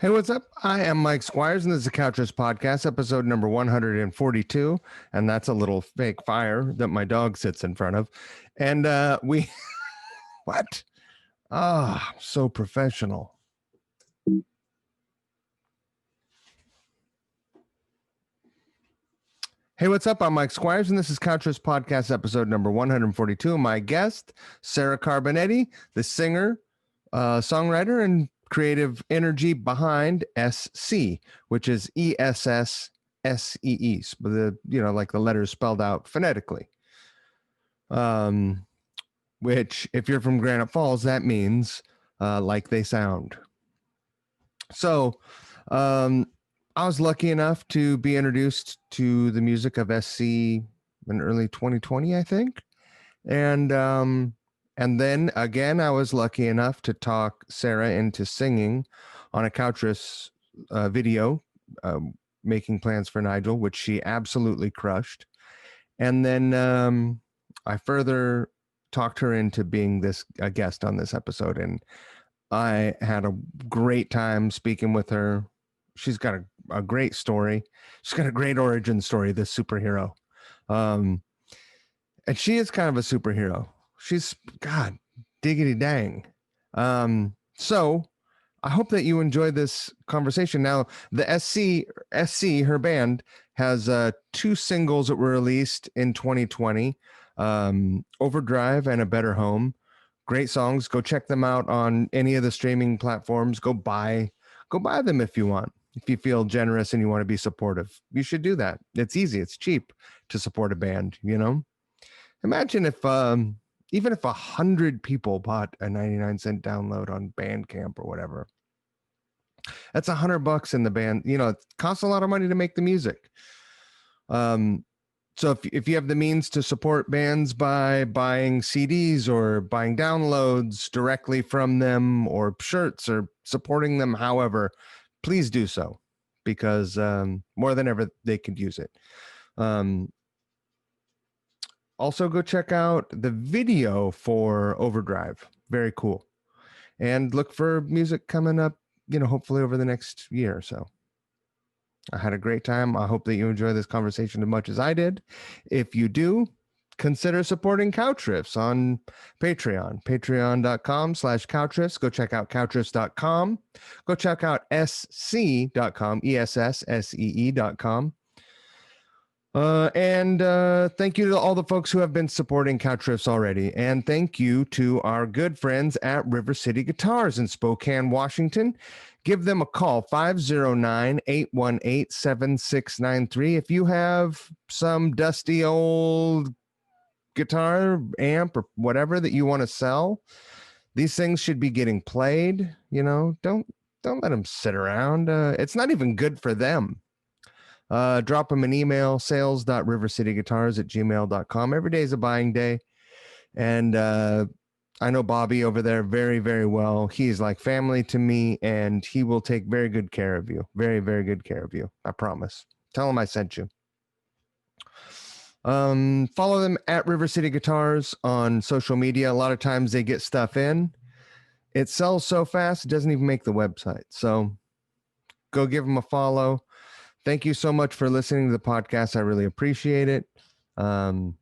Hey, what's up? I am Mike Squires, and this is the Couch Riffs podcast, episode number 142. And that's a little fake fire that my dog sits in front of. And what? Ah, so professional. Hey, what's up? I'm Mike Squires, and this is Couch Riffs podcast, episode number 142. My guest, Sarah Carbonetti, the singer, songwriter, and creative energy behind Ess See, which is ESSSEE, like the letters spelled out phonetically. Which, if you're from Granite Falls, that means like they sound. So, I was lucky enough to be introduced to the music of Ess See in early 2020, I think, and then again, I was lucky enough to talk Sarah into singing on a Couch Riffs video, Making Plans for Nigel, which she absolutely crushed. And then I further talked her into being a guest on this episode, and I had a great time speaking with her. She's got a great story. She's got a great origin story, this superhero. And she is kind of a superhero. She's, God, diggity dang. So I hope that you enjoyed this conversation. Now, the Ess See, her band, has 2 singles that were released in 2020, Overdrive and A Better Home. Great songs. Go check them out on any of the streaming platforms. Go buy them if you want. If you feel generous and you want to be supportive, you should do that. It's easy. It's cheap to support a band, you know? Imagine if even if 100 people bought a 99-cent download on Bandcamp or whatever. That's $100 in the band. You know, it costs a lot of money to make the music. So if you have the means to support bands by buying CDs or buying downloads directly from them or shirts or supporting them, however, please do so, because more than ever they could use it. Also, go check out the video for Overdrive. Very cool. And look for music coming up, hopefully over the next year or so. I had a great time. I hope that you enjoy this conversation as much as I did. If you do, consider supporting Couch Riffs on Patreon, patreon.com/Couch Riffs. Go check out couchriffs.com. Go check out esse.com, ESSSEE.com. And thank you to all the folks who have been supporting Couch Riffs already. And thank you to our good friends at River City Guitars in Spokane, Washington. Give them a call, 509-818-7693. If you have some dusty old guitar, amp, or whatever that you want to sell, these things should be getting played. Don't let them sit around. It's not even good for them. Drop them an email, sales.rivercityguitars@gmail.com. Every day is a buying day. And I know Bobby over there very, very well. He's like family to me, and he will take very good care of you. Very, very good care of you. I promise. Tell him I sent you. Follow them at River City Guitars on social media. A lot of times they get stuff in. It sells so fast, it doesn't even make the website. So go give them a follow. Thank you so much for listening to the podcast. I really appreciate it. Don't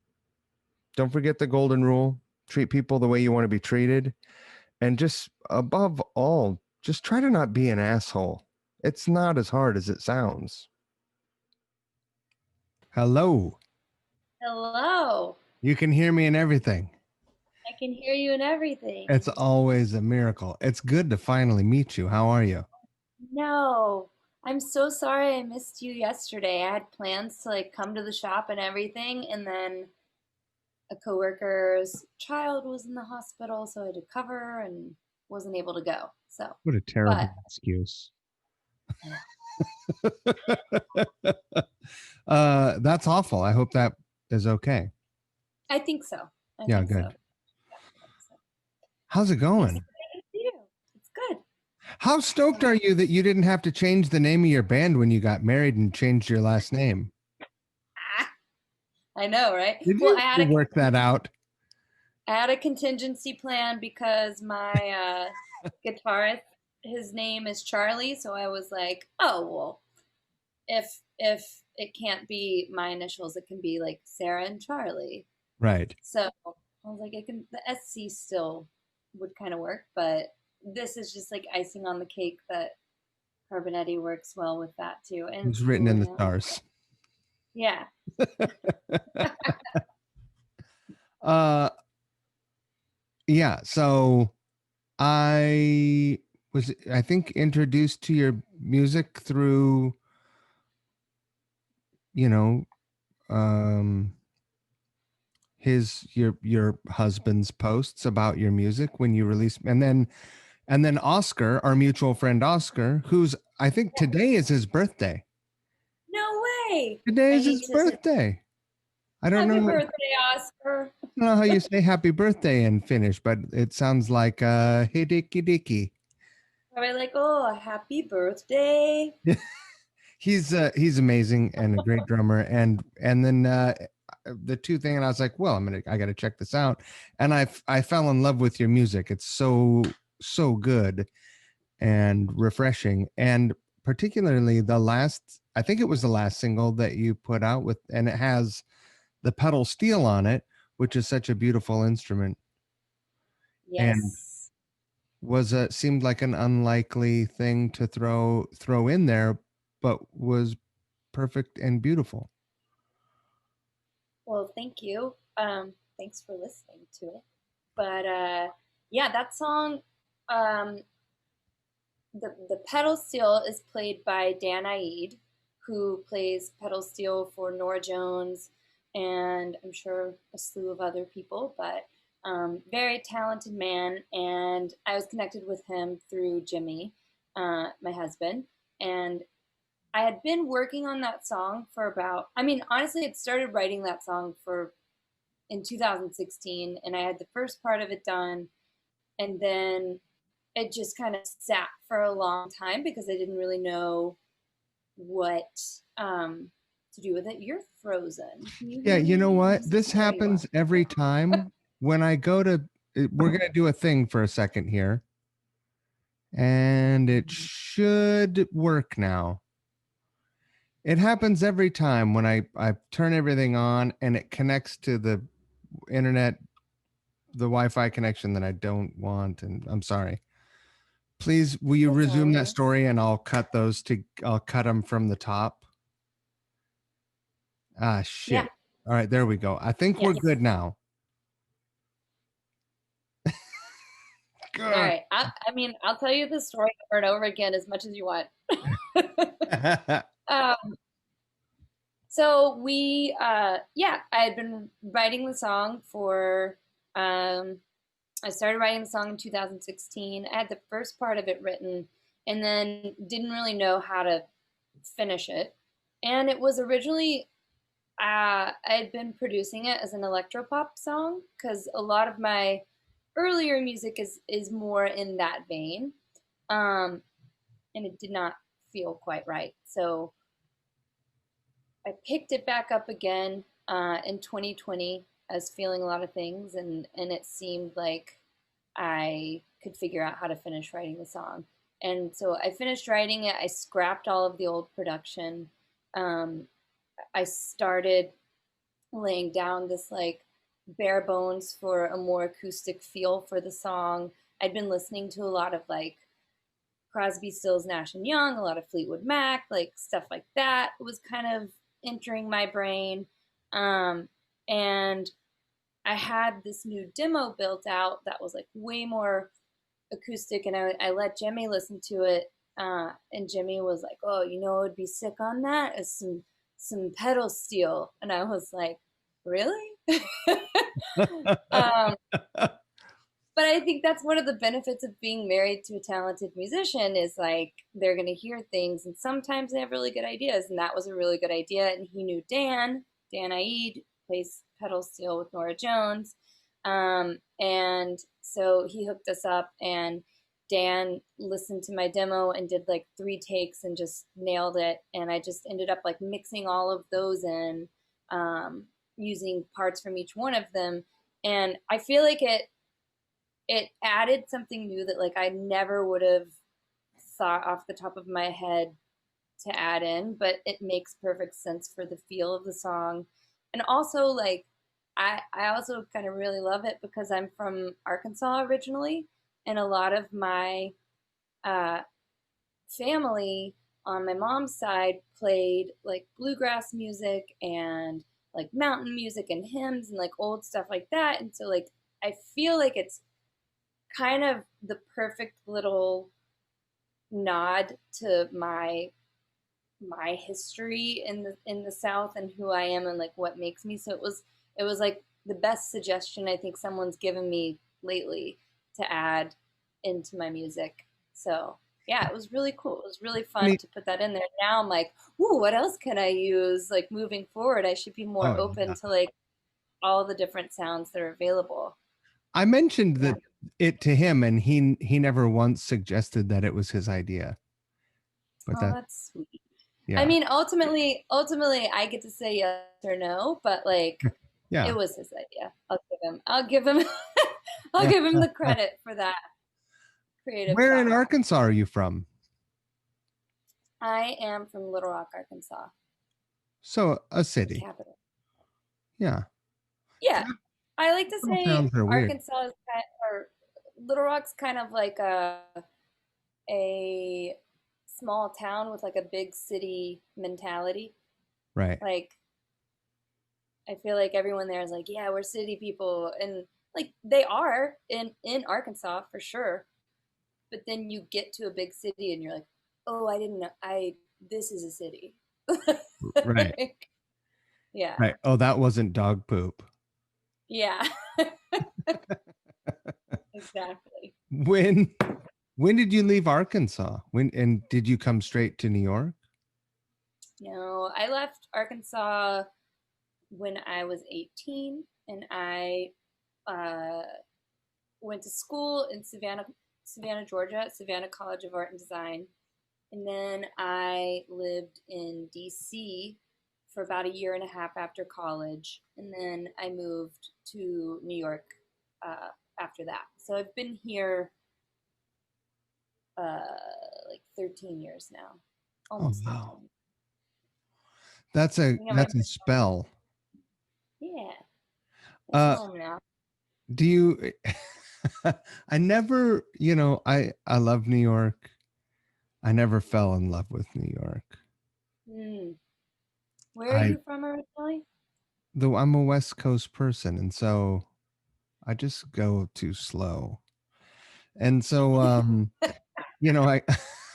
forget the golden rule. Treat people the way you want to be treated. And just above all, just try to not be an asshole. It's not as hard as it sounds. Hello. Hello. You can hear me and everything. I can hear you and everything. It's always a miracle. It's good to finally meet you. How are you? No, I'm so sorry I missed you yesterday. I had plans to come to the shop and everything, and then a coworker's child was in the hospital, so I had to cover and wasn't able to go. So What a terrible excuse. That's awful. I hope that is okay. I think so. Yeah, good. So. How's it going? It's good. How stoked are you that you didn't have to change the name of your band when you got married and changed your last name? I know, right? Did you work that out? I had a contingency plan because my guitarist his name is Charlie, so I was like, oh well, if it can't be my initials, it can be like Sarah and Charlie. Right. So I was like, it can the SC still would kind of work, but this is just like icing on the cake that Carbonetti works well with that too, and It's it's written cool in with the him. stars. Yeah. uh yeah, so I think introduced to your music through, you know, um your husband's posts about your music when you release, and then Oscar, our mutual friend Oscar, who's I think today is his birthday. No way. Today I is need his to say birthday. I don't happy know. I birthday, Oscar. don't know how you say happy birthday in Finnish, but it sounds like hidiki diki. Probably like, oh, happy birthday. He's amazing and a great drummer, and then the two thing, and I was like, well, I got to check this out, and I fell in love with your music. It's so good and refreshing, and particularly the last, I think it was the last single that you put out with, and it has the pedal steel on it, which is such a beautiful instrument, and Yes. seemed like an unlikely thing to throw in there, but was perfect and beautiful. Well, thank you. Thanks for listening to it. But yeah, that song, um, the pedal steel is played by Dan Aid, who plays pedal steel for Nora Jones and I'm sure a slew of other people, but very talented man. And I was connected with him through Jimmy, my husband. And I had been working on that song for about, I mean, honestly, I started writing that song for in 2016, and I had the first part of it done. And then it just kind of sat for a long time because I didn't really know what to do with it. You're frozen. Can you Yeah, hear you know me? what? This There you are. happens every time when I go to. We're gonna do a thing for a second here, and it should work now. It happens every time when I turn everything on and it connects to the internet, the Wi-Fi connection that I don't want, and I'm sorry. Please, will you That's all resume that right. story, and I'll cut them from the top. Ah, Yeah. shit. All right, there we go. I think Yeah. we're good now. All Good. right. I mean, I'll tell you the story over and over again as much as you want. um, so yeah, I had been writing the song for, um, I started writing the song in 2016. I had the first part of it written and then didn't really know how to finish it. And it was originally, I had been producing it as an electropop song because a lot of my earlier music is more in that vein. Um, and it did not feel quite right. So I picked it back up again in 2020. I was feeling a lot of things, and it seemed like I could figure out how to finish writing the song. And so I finished writing it. I scrapped all of the old production. Um, I started laying down this like bare bones for a more acoustic feel for the song. I'd been listening to a lot of like Crosby, Stills, Nash and Young, a lot of Fleetwood Mac, like stuff like that was kind of entering my brain. Um, and I had this new demo built out that was like way more acoustic, and I let Jimmy listen to it, and Jimmy was like, "Oh, you know, what would be sick on that is some pedal steel," and I was like, "Really?" um, but I think that's one of the benefits of being married to a talented musician is like they're going to hear things and sometimes they have really good ideas. And that was a really good idea. And he knew Dan Aid plays pedal steel with Nora Jones. And so he hooked us up and Dan listened to my demo and did like 3 takes and just nailed it. And I just ended up like mixing all of those in, using parts from each one of them. And I feel like it added something new that like I never would have thought off the top of my head to add in, but it makes perfect sense for the feel of the song. And also like I also kind of really love it because I'm from Arkansas originally, and a lot of my uh family on my mom's side played like bluegrass music and like mountain music and hymns and like old stuff like that. And so like I feel like it's kind of the perfect little nod to my history in the South and who I am and like what makes me. So it was like the best suggestion I think someone's given me lately to add into my music. So yeah, it was really cool. It was really fun Funny. to put that in there. Now I'm like, ooh, what else can I use? Like moving forward, I should be more Oh open yeah. to like all the different sounds that are available. I mentioned Yeah. that it to him, and he never once suggested that it was his idea. But Oh, that, that's sweet. I yeah, mean, ultimately, I get to say yes or no, but like, it yeah. was his idea. I'll give him, I'll give him the credit for that creative Where in thought. Arkansas are you from? I am from Little Rock, Arkansas, So a the city. capital. Yeah. Yeah, I like to Little say towns are weird. Arkansas is or Little Rock's kind of like a small town with like a big city mentality. Right. Like I feel like everyone there is like, yeah, we're city people, and like they are in Arkansas for sure. But then you get to a big city and you're like, oh, I didn't know. I This is a city. Right. Like, yeah, Right. Oh, that wasn't dog poop. yeah, exactly. When when did you leave Arkansas? When, and did you come straight to New York? No, I left Arkansas when I was 18, and I uh, went to school in Savannah, Georgia, at Savannah College of Art and Design. And then I lived in DC for about a year and a half after college. And then I moved to New York after that. So I've been here like 13 years now, Oh almost wow. 13. I got my That's a spell. Yeah, I'm Uh home now. do you I never, I love New York. I never fell in love with New York. Hmm. Where are I you from originally? Though I'm a West Coast person, and so I just go too slow. And so I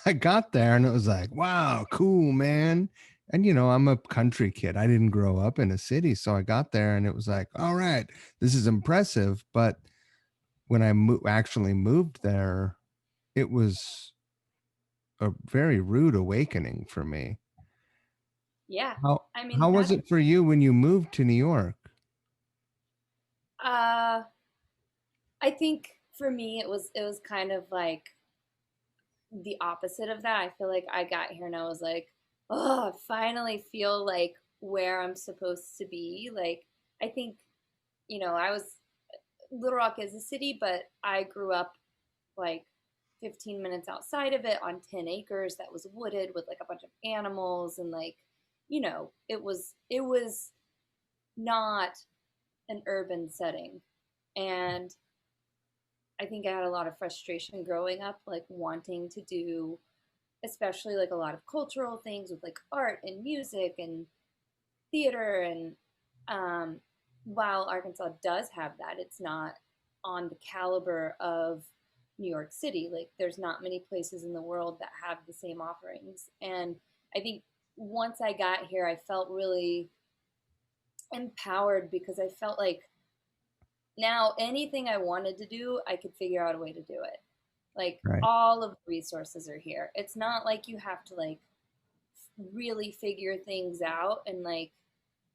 I got there and it was like, wow, cool, man. And I'm a country kid. I didn't grow up in a city, so I got there and it was like, all right, this is impressive. But when I actually moved there, it was a very rude awakening for me. Yeah, How I mean how was that's it for you when you moved to New York? uh I think for me it was kind of like the opposite of that. I feel like I got here and I was like, oh, I finally feel like where I'm supposed to be. Like, I think, I was, Little Rock is a city, but I grew up like 15 minutes outside of it on 10 acres that was wooded with like a bunch of animals and like, it was not an urban setting. And I think I had a lot of frustration growing up, like wanting to do especially like a lot of cultural things with like art and music and theater and um, while Arkansas does have that, it's not on the caliber of New York City. Like there's not many places in the world that have the same offerings. And I think once I got here, I felt really empowered because I felt like now anything I wanted to do, I could figure out a way to do it. Like Right. all of the resources are here. It's not like you have to like really figure things out and like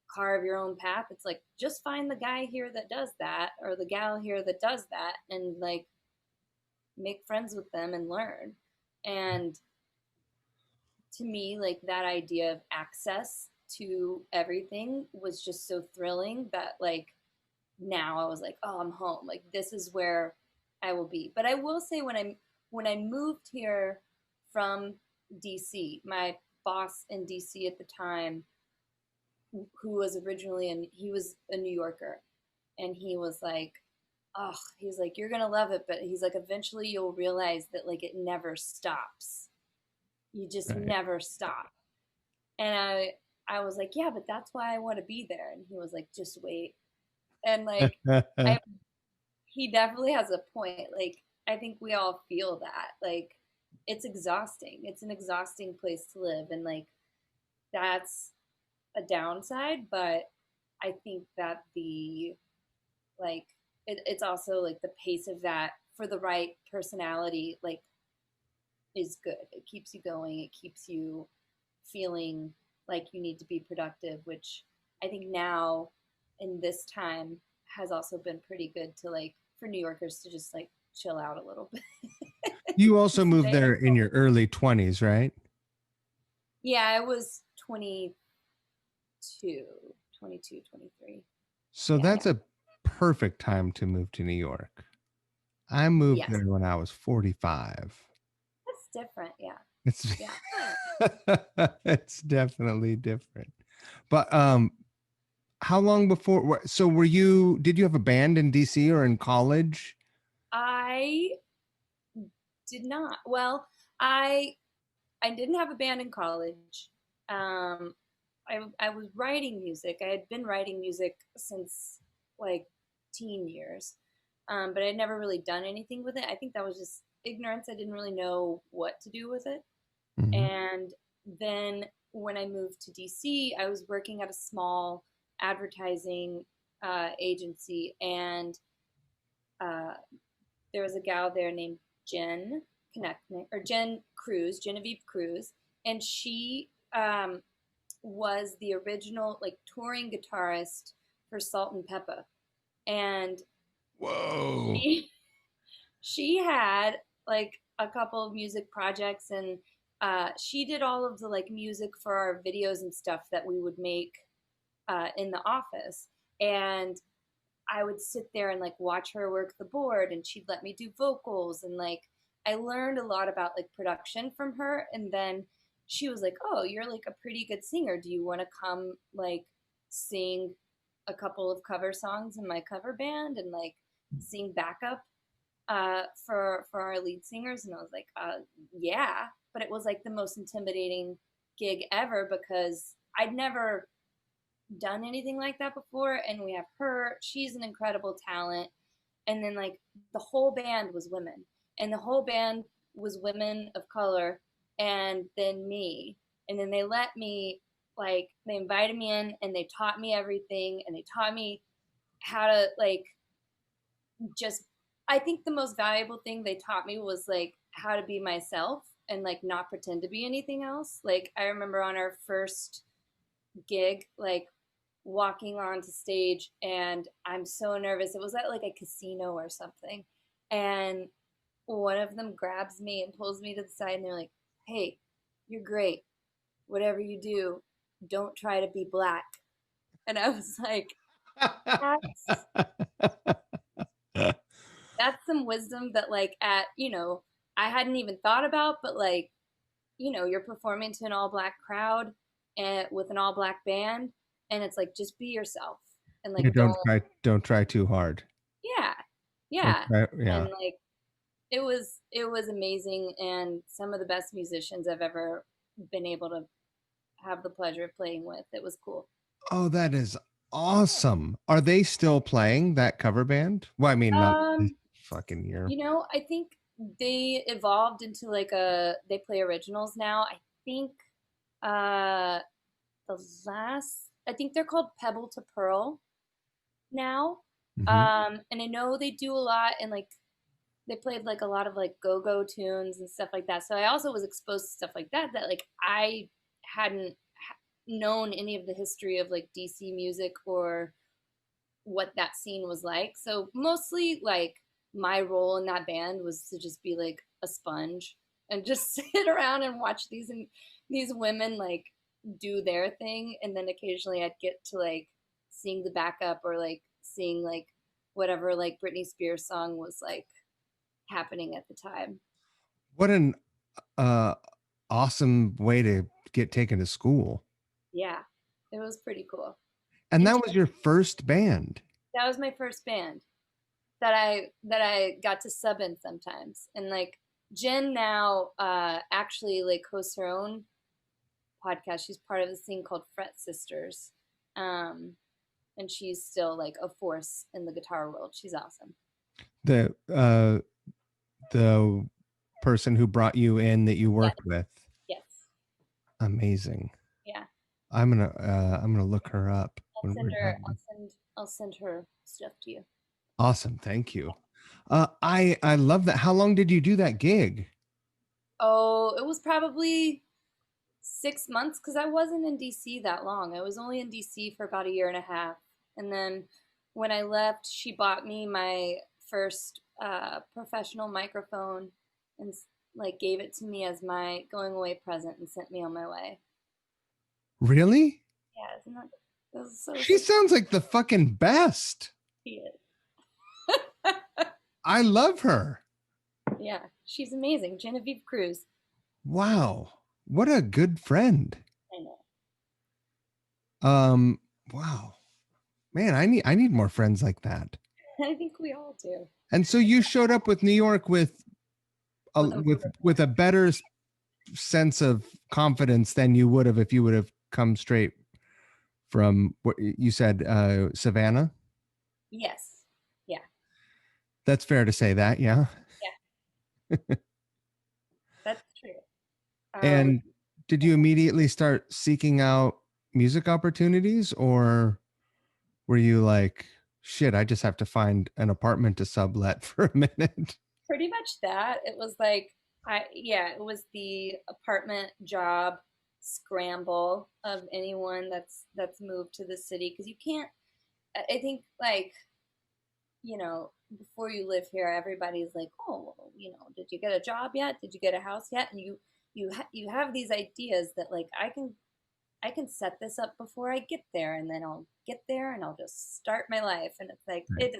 carve your own path. It's like just find the guy here that does that or the gal here that does that and like make friends with them and learn. And to me, like that idea of access to everything was just so thrilling that like now I was like, oh, I'm home. Like this is where I will be. But I will say when I moved here from DC. My boss in DC at the time, who was originally he was a New Yorker, and he was like, oh, he's like, you're gonna love it, but he's like, eventually you'll realize that like it never stops. You just Right. never stop. And I was like, yeah, but that's why I want to be there. And he was like, just wait. And like, I he definitely has a point. Like, I think we all feel that. Like, it's exhausting. It's an exhausting place to live, and like, that's a downside. But I think that the like it's also like the pace of that for the right personality like is good. It keeps you going. It keeps you feeling like you need to be productive, which I think now in this time has also been pretty good to like for New Yorkers to just like chill out a little bit. You also moved Stay there in home. your early 20s, right? Yeah, I was 22, 22, 23. So Yeah. that's a perfect time to move to New York. I moved Yes. there when I was 45. That's different. Yeah. It's Yeah. it's definitely different. But how long before so were you did you have a band in DC or in college? I did not. Well, I I didn't have a band in college. Um, I was writing music. I had been writing music since like teen years, but I'd never really done anything with it. I think that was just ignorance. I didn't really know what to do with it. Mhm. And then when I moved to DC, I was working at a small advertising agency, and uh, there was a gal there named Jen Connect or Jen Cruz, Genevieve Cruz, and she was the original like touring guitarist for Salt and Peppa, and Whoa. she she had like a couple of music projects, and she did all of the like music for our videos and stuff that we would make in the office, and I would sit there and like watch her work the board, and she'd let me do vocals, and like I learned a lot about like production from her. And then she was like, "Oh, you're like a pretty good singer. Do you want to come like sing a couple of cover songs in my cover band and like sing backup for our lead singers?" And I was like, yeah." But it was like the most intimidating gig ever because I'd never done anything like that before. And we have her, she's an incredible talent. And then like the whole band was women, and the whole band was women of color, and then me. And then they let me, like, they invited me in and they taught me everything, and they taught me how to like just, I think the most valuable thing they taught me was like how to be myself and like not pretend to be anything else. Like I remember on our first gig, like walking onto stage, and I'm so nervous. It was at like a casino or something. And one of them grabs me and pulls me to the side, and they're like, "Hey, you're great. Whatever you do, don't try to be black." And I was like, that's that's some wisdom that like at, I hadn't even thought about, but like, you're performing to an all black crowd and with an all black band, and it's like just be yourself, and Yeah, like don't, don't try too hard. yeah, Don't yeah. try, And yeah. like it was amazing, and some of the best musicians I've ever been able to have the pleasure of playing with. It was cool. Oh, that is awesome. Are they still playing that cover band? Well, I mean, not this Um, fucking year. I think they evolved into like they play originals now. I think uh the last, I think they're called Pebble to Pearl now. Hmm. And I know they do a lot, and like they played like a lot of like go-go tunes and stuff like that. So I also was exposed to stuff like that like I hadn't known any of the history of like DC music or what that scene was like. So mostly like my role in that band was to just be like a sponge and just sit around and watch these women like do their thing, and then occasionally I'd get to like sing the backup or like sing like whatever like Britney Spears song was like happening at the time. What an awesome way to get taken to school. Yeah, it was pretty cool. And And that was your first band. that was my first band that I got to sub in sometimes. And like Jen now actually like hosts her own podcast. She's part of this thing called Fret Sisters. Um, and she's still like a force in the guitar world. She's awesome. The the person who brought you in that you Yes, worked with. yes. Amazing. Yeah. I'm gonna look her up I'll when send we're her done. I'll send her stuff to you. Awesome. Thank you. I love that. How long did you do that gig? Oh, it was probably 6 months because I wasn't in DC that long. I was only in DC for about a year and a half. And then when I left, she bought me my first professional microphone and like gave it to me as my going away present and sent me on my way. Really? Yeah, isn't that that was so She sweet. sounds like the fucking best. I love her. Yeah, she's amazing. Genevieve Cruz. Wow. What a good friend. I know. Um, wow. Man, I need more friends like that. I think we all do. And so you showed up with New York with a With a with a better sense of confidence than you would have if you would have come straight from what you said, Savannah. yes. Yeah. That's fair to say that, yeah. Yeah. That's true. And did you immediately start seeking out music opportunities, or were you like, shit, I just have to find an apartment to sublet for a minute? Pretty much that. It was like it was the apartment job scramble of anyone that's moved to the city because you can't I think like, before you live here everybody's like, "Oh, well, did you get a job yet? Did you get a house yet?" And you have these ideas that like I can set this up before I get there and then I'll get there and I'll just start my life and it's like Right.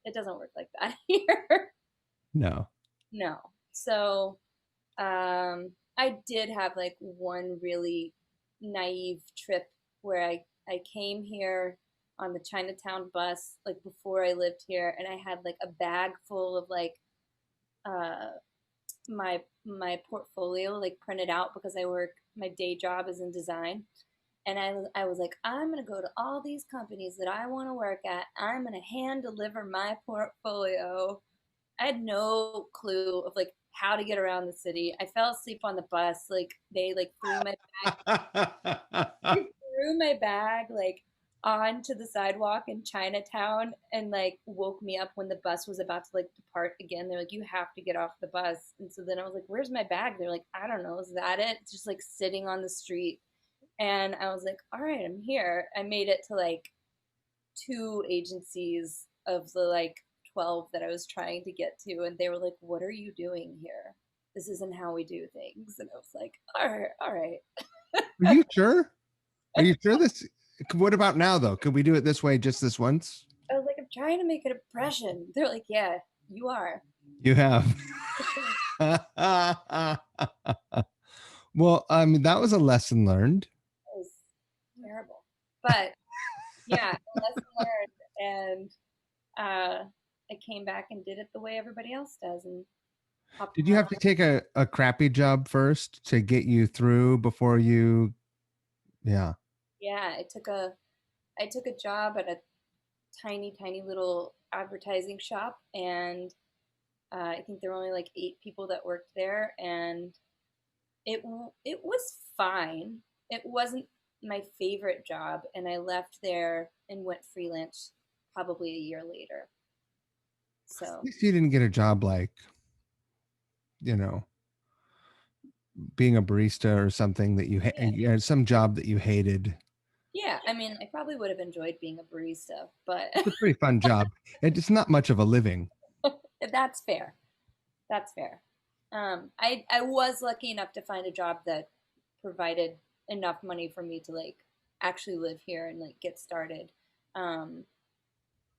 it doesn't work like that here. No. No. So, I did have like one really naive trip where I came here on the Chinatown bus like before I lived here, and I had like a bag full of like uh my portfolio like printed out because my day job is in design. And I was like, I'm going to go to all these companies that I want to work at. I'm going to hand deliver my portfolio. I had no clue of like how to get around the city. I fell asleep on the bus. Like they like threw my bag like onto the sidewalk in Chinatown and like woke me up when the bus was about to like depart again. They're like, you have to get off the bus. And so then I was like, where's my bag? They're like, I don't know. Is that it? It's just like sitting on the street. And I was like, all right, I'm here. I made it to like two agencies of the like 12 that I was trying to get to. And they were like, what are you doing here? This isn't how we do things. And I was like, all right, all right. Are you sure? Are you sure this? What about now, though? Could we do it this way just this once? I was like, I'm trying to make an impression. They're like, yeah, you are. You have. Well, I mean, that was a lesson learned. It was terrible. But yeah, lesson learned. And I came back and did it the way everybody else does and hopped Did on you my have to take a crappy job first to get you through before you? Yeah. Yeah, I took a job at a tiny, tiny little advertising shop, and I think there were only like 8 people that worked there, and it was fine. It wasn't my favorite job, and I left there and went freelance probably a year later. At So least you didn't get a job like, you know, being a barista or something that yeah, you had some job that you hated. yeah. I mean, I probably would have enjoyed being a barista, but It's a pretty fun job. It's not much of a living. that's fair. That's fair. I was lucky enough to find a job that provided enough money for me to like actually live here and like get started. Um,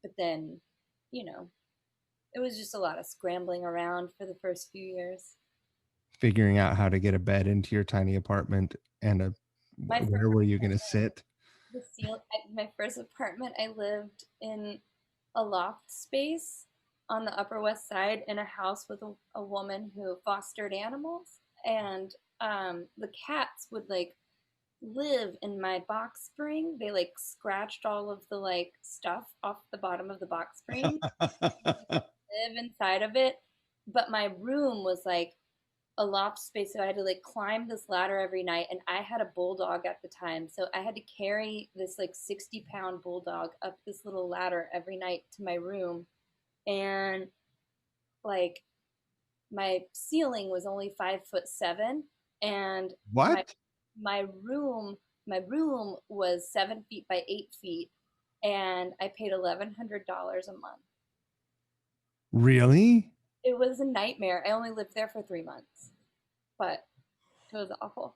but then, you know, it was just a lot of scrambling around for the first few years. figuring out how to get a bed into your tiny apartment and My first where were you going to sit? my first apartment, I lived in a loft space on the Upper West Side in a house with a woman who fostered animals, and the cats would like live in my box spring. They like scratched all of the like stuff off the bottom of the box spring, live inside of it. But my room was like a loft space, so I had to like climb this ladder every night. And I had a bulldog at the time, so I had to carry this like 60-pound bulldog up this little ladder every night to my room. And like my ceiling was only 5'7", and my What? my room my room was 7 feet by 8 feet, and I paid $1,100 a month. Really? It was a nightmare. I only lived there for 3 months, but it was awful.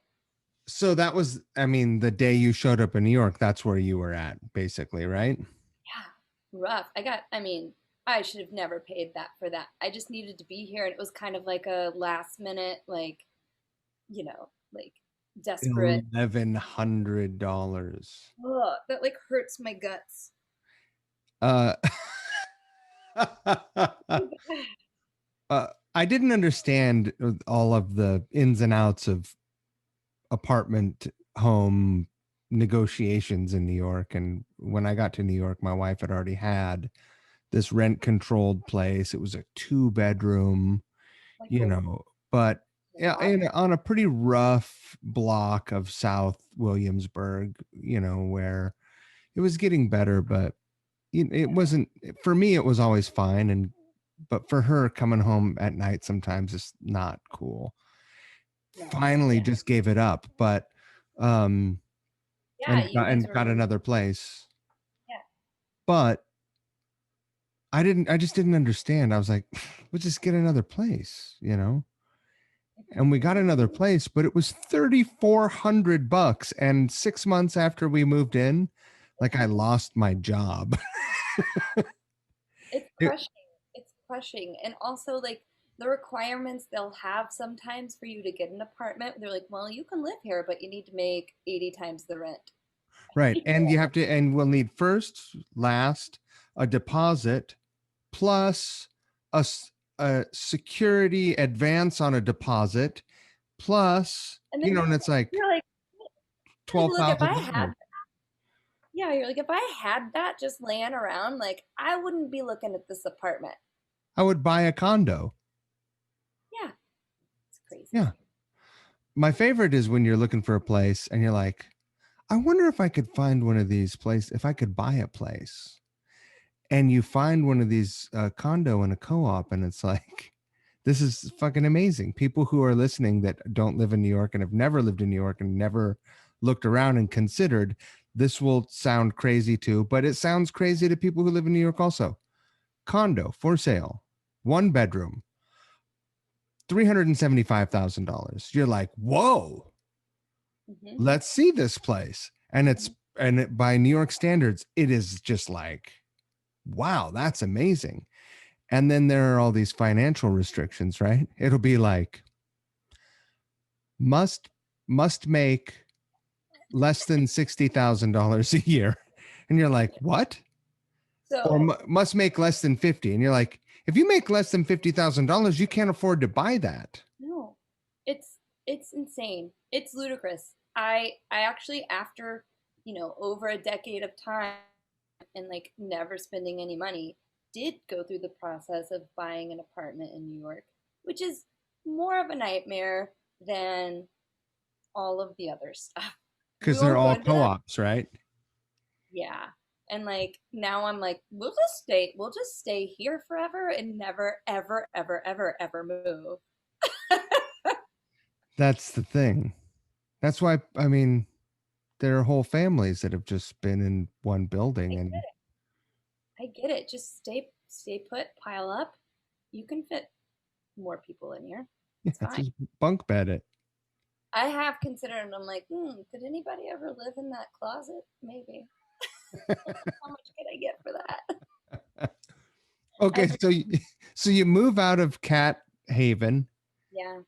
So that was, I mean, the day you showed up in New York, that's where you were at, basically, right? Yeah, rough. I mean, I should have never paid that for that. I just needed to be here, and it was kind of like a last minute, like, like desperate. $1,100. Ugh, that like hurts my guts. Uh, I didn't understand all of the ins and outs of apartment home negotiations in New York. And when I got to New York, my wife had already had this rent controlled place. It was a 2 bedroom, Like you a know, but yeah, lot. on a pretty rough block of South Williamsburg, where it was getting better, but it wasn't for me. It was always fine, but for her, coming home at night sometimes is not cool. No. Finally, Yeah. just gave it up, but um, Yeah, you guys and were got moving. another place. Yeah. But I just didn't understand. I was like, we'll just get another place. And we got another place, but it was $3,400. And 6 months after we moved in, like I lost my job. It's It- crushing. It's crushing. And also like the requirements they'll have sometimes for you to get an apartment, they're like, well, you can live here, but you need to make 80 times the rent. right. And and we'll need first, last, a deposit, plus a security advance on a deposit, plus, And then and it's like you're look, if I had, $12,000. yeah, you're like, if I had that just laying around, like I wouldn't be looking at this apartment. I would buy a condo. Yeah, it's crazy. Yeah. My favorite is when you're looking for a place and you're like, I wonder if I could find one of these places, if I could buy a place. And you find one of these condo in a co-op, and it's like, this is fucking amazing. People who are listening that don't live in New York and have never lived in New York and never looked around and considered, this will sound crazy too, but it sounds crazy to people who live in New York also. Condo for sale, 1 bedroom, $375,000. You're like, whoa, Hmm. let's see this place. And by New York standards, it is just like, wow, that's amazing. And then there are all these financial restrictions, right? It'll be like must must make less than $60,000 a year. And you're like, what? Or So must make less than 50. And you're like, if you make less than $50,000, you can't afford to buy that. no, it's insane. It's ludicrous. I actually, after over a decade of time and like never spending any money, did go through the process of buying an apartment in New York, which is more of a nightmare than all of the other stuff. We Because they're won't go all into that. co-ops, right? Yeah. And like now I'm like, we'll just stay here forever and never, ever, ever, ever, ever move. That's the thing. That's why, I mean, there are whole families that have just been in one I building get and it. I get it. Just stay put, pile up. You can fit more people in here. yeah, It's fine. just bunk bed it. I have considered, and I'm like, could anybody ever live in that closet? Maybe. How much could I get for that? Okay, I've, so you move out of Cat Haven. yeah.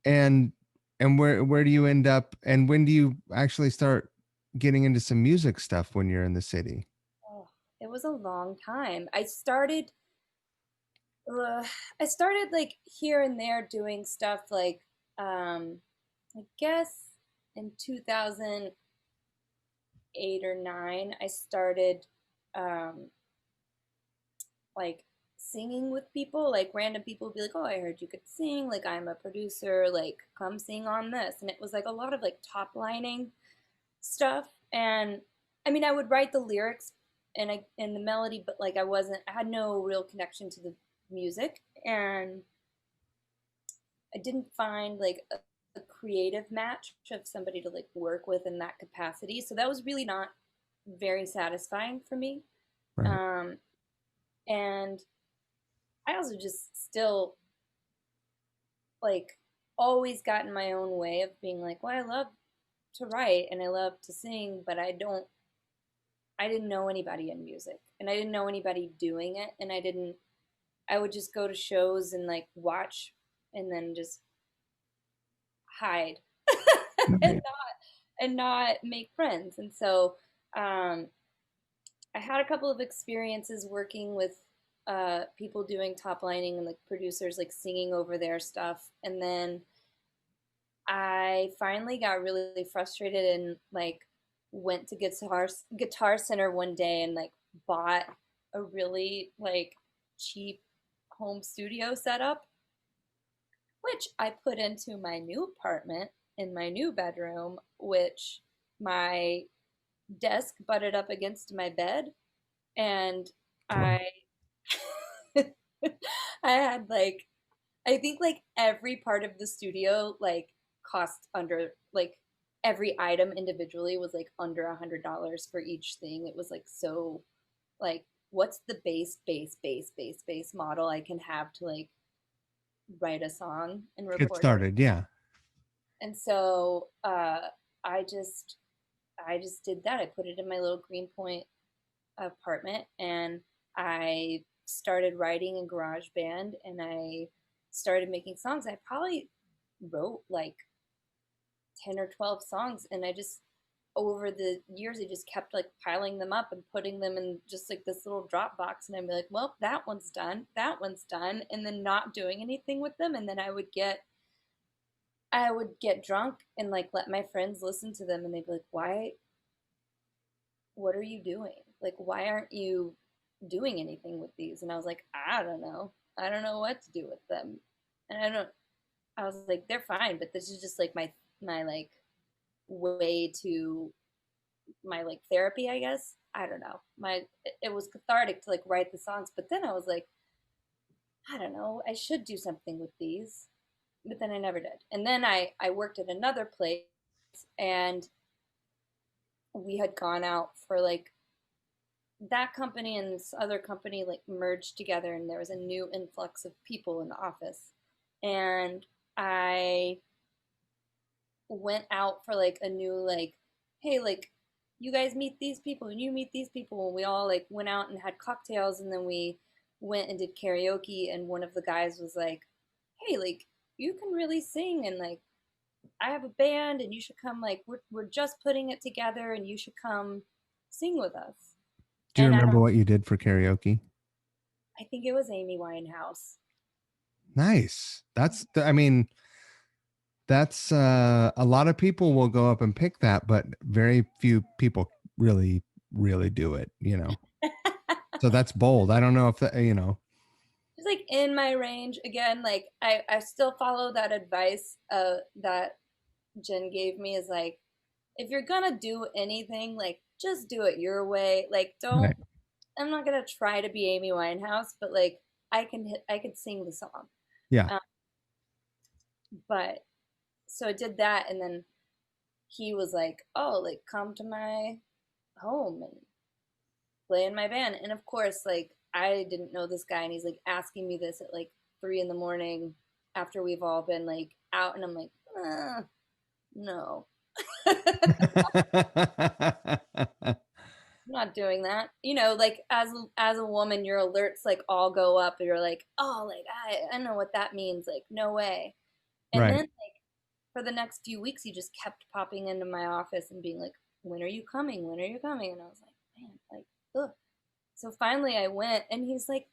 And where do you end up, and when do you actually start getting into some music stuff when you're in the city? Oh, it was a long time. Uh, I started like here and there doing stuff like I guess in 2008 or 9 I started um like singing with people, like random people would be like, "Oh, I heard you could sing, like I'm a producer, like come sing on this." And it was like a lot of like top lining stuff. And I mean, I would write the lyrics and the melody, but like I had no real connection to the music, and I didn't find like a creative match of somebody to like work with in that capacity. So that was really not very satisfying for me. Right. Um, and I also just still like always got in my own way of being like, well, I love to write and I love to sing, but I didn't know anybody in music and I didn't know anybody doing it. And I would just go to shows and like watch and then just hide and Right. not make friends. And so um, I had a couple of experiences working with people doing top lining and like producers like singing over their stuff. And then I finally got really frustrated and like went to Guitar Center one day and like bought a really like cheap home studio setup, which I put into my new apartment in my new bedroom, which my desk butted up against my bed, and Wow. I I had like I think like every part of the studio like cost under like every item individually was like under $100 for each thing. It was like so like what's the base model I can have to like write a song and Get record it. started. Yeah. And so I just I just did that. I put it in my little Greenpoint apartment and I started writing in GarageBand and I started making songs. I probably wrote like 10 or 12 songs and I just over the years I just kept like piling them up and putting them in just like this little Dropbox and I'd be like, well, that one's done, that one's done, and then not doing anything with them. And then I would get drunk and like let my friends listen to them and they'd be like, why, what are you doing? Like, why aren't you doing anything with these? And I was like, I don't know. I don't know what to do with them. And I was like, they're fine, but this is just like my like way to my like therapy, I guess. I don't know. It was cathartic to like write the songs, but then I was like, I don't know. I should do something with these, but then I never did. And then I worked at another place, and we had gone out for like that company and this other company like merged together and there was a new influx of people in the office, and I went out for like a new like, hey, like you guys meet these people and you meet these people, and we all like went out and had cocktails and then we went and did karaoke, and one of the guys was like, hey, like you can really sing, and like I have a band and you should come, like we're just putting it together and you should come sing with us. Do you And remember what you did for karaoke? I think it was Amy Winehouse. Nice. I mean, that's a lot of people will go up and pick that, but very few people really do it, you know. So that's bold. I don't know if that, you know. Just like in my range again, like I still follow that advice that Jen gave me, is like, if you're gonna do anything, like just do it your way. Like don't, Right. I'm not gonna try to be Amy Winehouse, but like I could sing the song. Yeah. um, but so I did that, and then he was like, oh, like come to my home and play in my band. And of course, like I didn't know this guy, and he's like asking me this at like 3 in the morning after we've all been like out, and I'm like, no, I'm not doing that. You know, like as a woman, your alerts like all go up, and you're like, oh, like I know what that means. Like no way. And then Right. for the next few weeks, he just kept popping into my office and being like, "When are you coming? When are you coming?" And I was like, "Man, like, ugh." So finally, I went, and he's like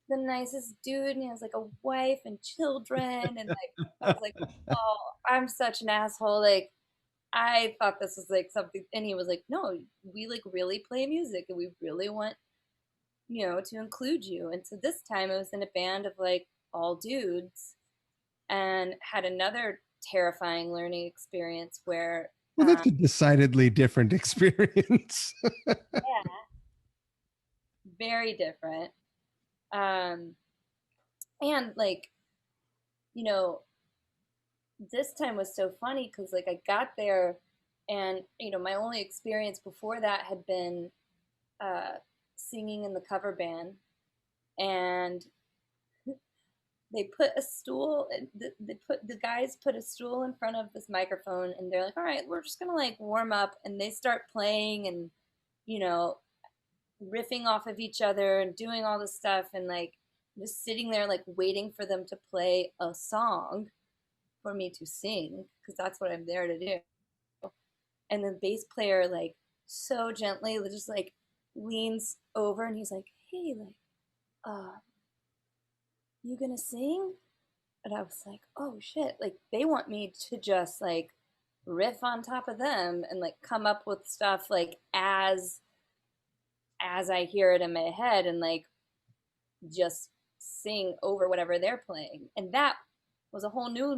the nicest dude, and he has like a wife and children, and like I was like, "Oh, I'm such an asshole." Like I thought this was like something, and he was like, "No, we like really play music, and we really want to include you." And so this time, I was in a band of like all dudes, and had another terrifying learning experience where, Well, that's a decidedly different experience. yeah, very different. Um, and like, you know, this time was so funny because like I got there, and my only experience before that had been uh, singing in the cover band, and they put a stool. The guys put a stool in front of this microphone, and they're like, "All right, we're just gonna like warm up," and they start playing and you know riffing off of each other and doing all this stuff, and like just sitting there like waiting for them to play a song for me to sing because that's what I'm there to do. And the bass player like so gently just like leans over, and he's like, "Hey, like, uh, you gonna sing?" And I was like, "Oh shit!" Like they want me to just like riff on top of them and like come up with stuff like as I hear it in my head, and like just sing over whatever they're playing. And that was a whole new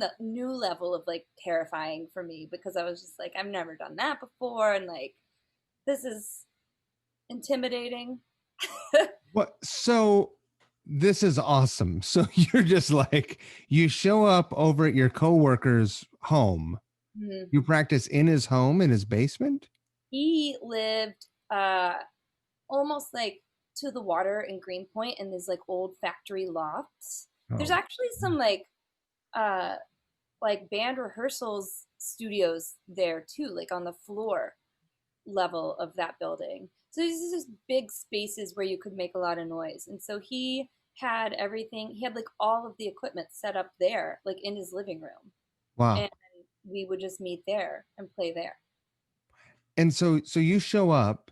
level of like terrifying for me because I was just like, I've never done that before, and like this is intimidating. What? So this is awesome. So you're just like, you show up over at your coworker's home. Mhm. You practice in his home in his basement? He lived almost like to the water in Greenpoint in these like old factory lofts. There's Oh, actually some uh like band rehearsals studios there too, like on the floor level of that building. So these are just big spaces where you could make a lot of noise. And so he had everything, he had like all of the equipment set up there, like in his living room. wow. And we would just meet there and play there. And so you show up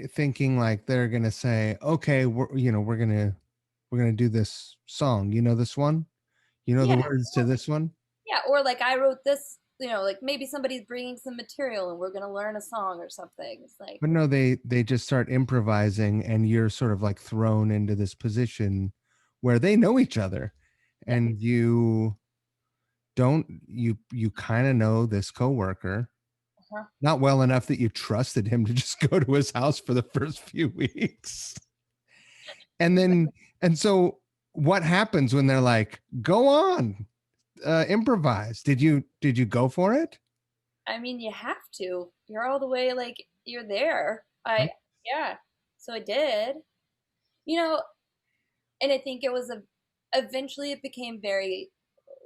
thinking like they're gonna say, okay, we're gonna do this song. You know this one? You know the Yeah. words to this one? Yeah. Or like I wrote this, like maybe somebody's bringing some material and we're going to learn a song or something. It's like, But no, they just start improvising, and you're sort of like thrown into this position where they know each other, yeah. and you kind of know this coworker, Uh-huh. not well enough that you trusted him to just go to his house for the first few weeks. And then and so what happens when they're like, "Go on, improvise." Did you go for it? I mean, you have to. You're all the way like you're there. Yeah. So I did. You know, and I think it was a eventually it became very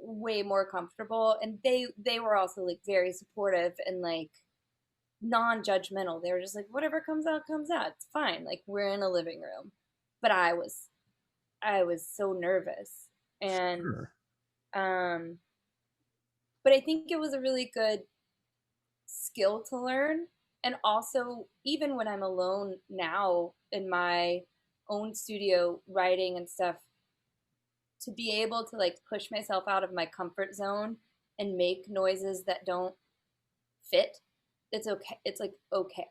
way more comfortable, and they were also like very supportive and like non-judgmental. They were just like whatever comes out. It's fine. Like we're in a living room. But I was so nervous, and Sure. um but I think it was a really good skill to learn. And also, even when I'm alone now in my own studio writing and stuff, to be able to like push myself out of my comfort zone and make noises that don't fit, it's okay. It's like okay.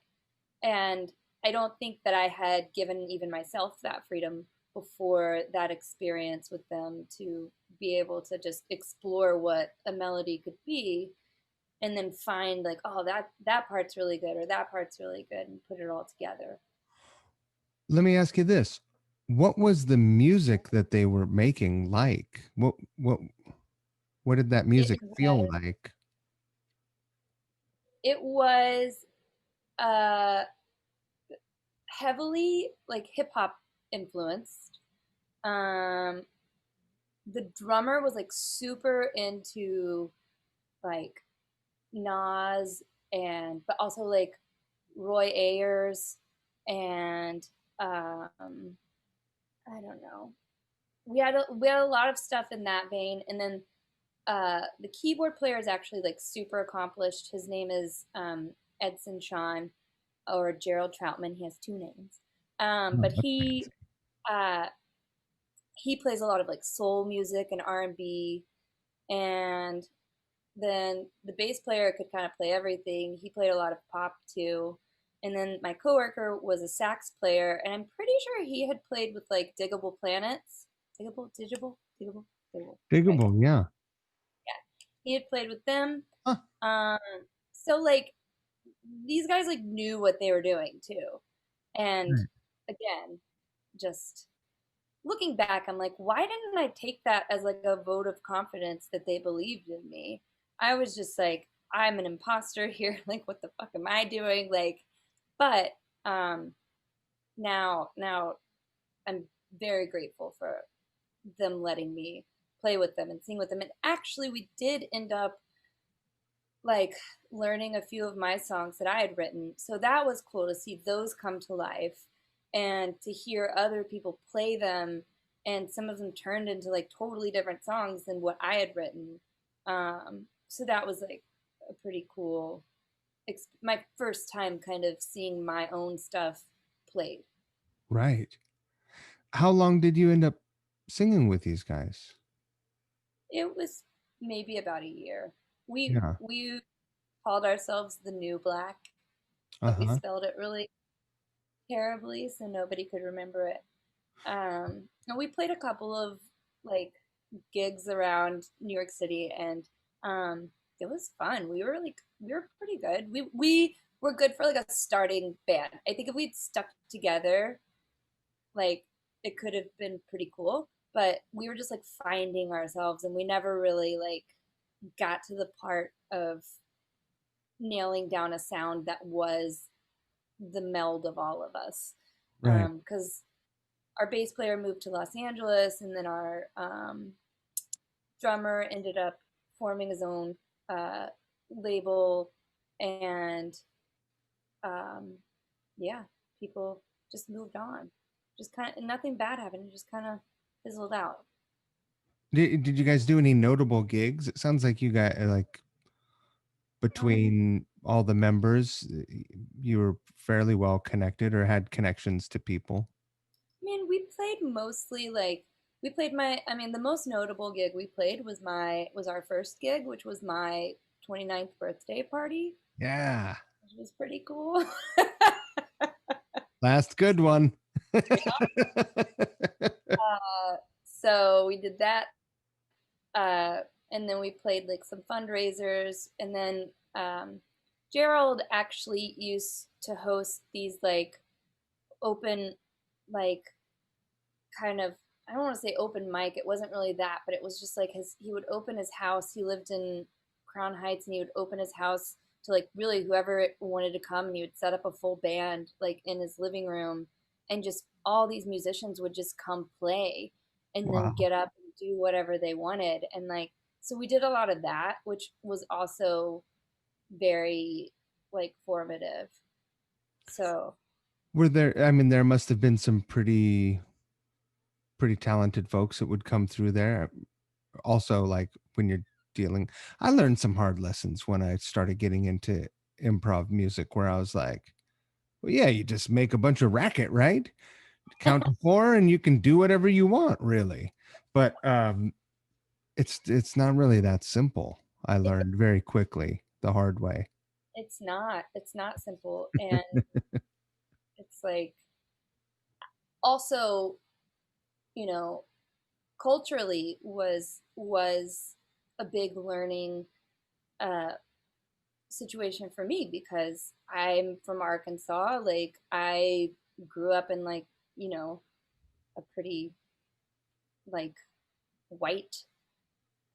And I don't think that I had given even myself that freedom before that experience with them to be able to just explore what a melody could be, and then find like, oh, that part's really good or that part's really good, and put it all together. Let me ask you this. What was the music that they were making like? What did that It music feel was like? it was uh heavily like hip hop influenced. Um the drummer was like super into like Nas, and but also like Roy Ayers, and I don't know. We had a lot of stuff in that vein, and then the keyboard player is actually like super accomplished. His name is Edson Sean or Gerald Troutman. He has two names. Oh, But that's fancy. uh, he plays a lot of like soul music and R&B, and then the bass player could kind of play everything. He played a lot of pop too. And then my coworker was a sax player, and I'm pretty sure he had played with like Diggable Planets. Diggable. Right. Diggable, yeah. Yeah. He had played with them. Huh. Um, so like these guys like knew what they were doing too. And Right. again, just looking back, I'm like, why didn't I take that as like a vote of confidence that they believed in me? I was just like, I'm an imposter here. Like, what the fuck am I doing? Like, but um, now I'm very grateful for them letting me play with them and sing with them. And actually, we did end up like learning a few of my songs that I had written. So that was cool to see those come to life and to hear other people play them. And some of them turned into like totally different songs than what I had written. So that was like a pretty cool, my first time kind of seeing my own stuff played. Right. How long did you end up singing with these guys? It was maybe about a year. We Yeah. we called ourselves the New Black, but we Uh-huh. spelled it really terribly, so nobody could remember it. And we played a couple of like gigs around New York City, and it was fun. We were pretty good. We were good for like a starting band. I think if we'd stuck together, like it could have been pretty cool. But we were just like finding ourselves, and we never really like got to the part of nailing down a sound that was the meld of all of us. Right. Because our bass player moved to Los Angeles, and then our drummer ended up forming his own uh, label, and um, yeah, people just moved on. Just kind of nothing bad happened. It just kind of fizzled out. Did you guys do any notable gigs? It sounds like you got like Um, between all the members, you were fairly well connected or had connections to people. I mean, we played mostly like we played my. I mean, the most notable gig we played was our first gig, which was my 29th birthday party, Yeah. which was pretty cool. Last good one. So we did that, uh, and then we played like some fundraisers, and then Gerald actually used to host these like open, like kind of, I don't want to say open mic. It wasn't really that, but it was just like he would open his house. He lived in Crown Heights, and he would open his house to like really whoever wanted to come, and he would set up a full band like in his living room, and just all these musicians would just come play and then Wow. get up and do whatever they wanted. And like so we did a lot of that, which was also very like formative. So Were there, I mean, there must have been some pretty talented folks that would come through there. Also, like when you're dealing, I learned some hard lessons when I started getting into improv music where I was like, well, yeah, you just make a bunch of racket, right? Count to four and you can do whatever you want, really. But it's not really that simple. I it, learned very quickly the hard way. it's not simple, and it's like also, you know, culturally was a big learning uh, situation for me because I'm from Arkansas. Like I grew up in like a pretty like white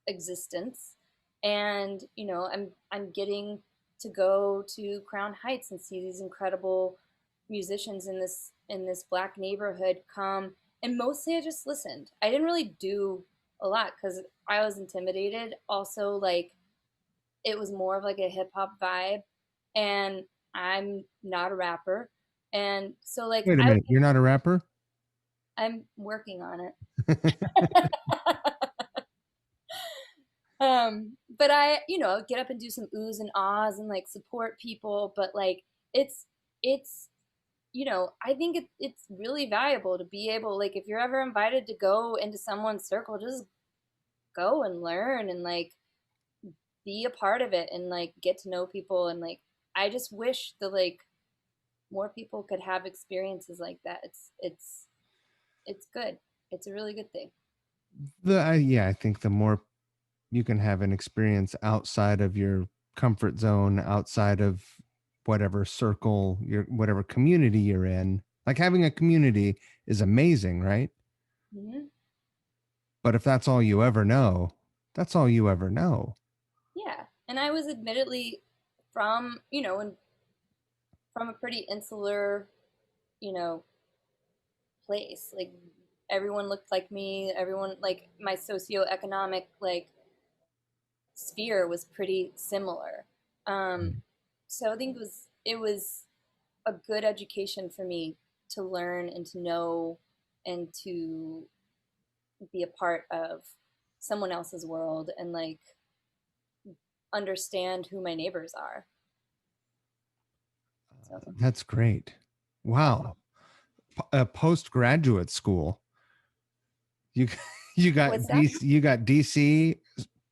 existence, and I'm getting to go to Crown Heights and see these incredible musicians in this black neighborhood come, and mostly I just listened. I didn't really do a lot because I was intimidated. Also, like it was more of like a hip hop vibe, and I'm not a rapper, and so like Wait a minute, you're not a rapper? I'm working on it. But I, get up and do some oohs and ahs and like support people. But like, it's, I think it's really valuable to be able, like, if you're ever invited to go into someone's circle, just go and learn and like be a part of it and like get to know people. And like, I just wish that like more people could have experiences like that. It's good. It's a really good thing. Yeah, I think the more you can have an experience outside of your comfort zone, outside of whatever circle, your whatever community you're in. Like having a community is amazing, right? Hmm. But if that's all you ever know, that's all you ever know. Yeah, and I was admittedly from, from a pretty insular, you know, place. Like everyone looked like me. Everyone, like, my socioeconomic like sphere was pretty similar. Um, Mm. so I think it was a good education for me to learn and to know and to be a part of someone else's world and like understand who my neighbors are. So That's great. yeah. Wow. A postgraduate school. You What's that? You got DC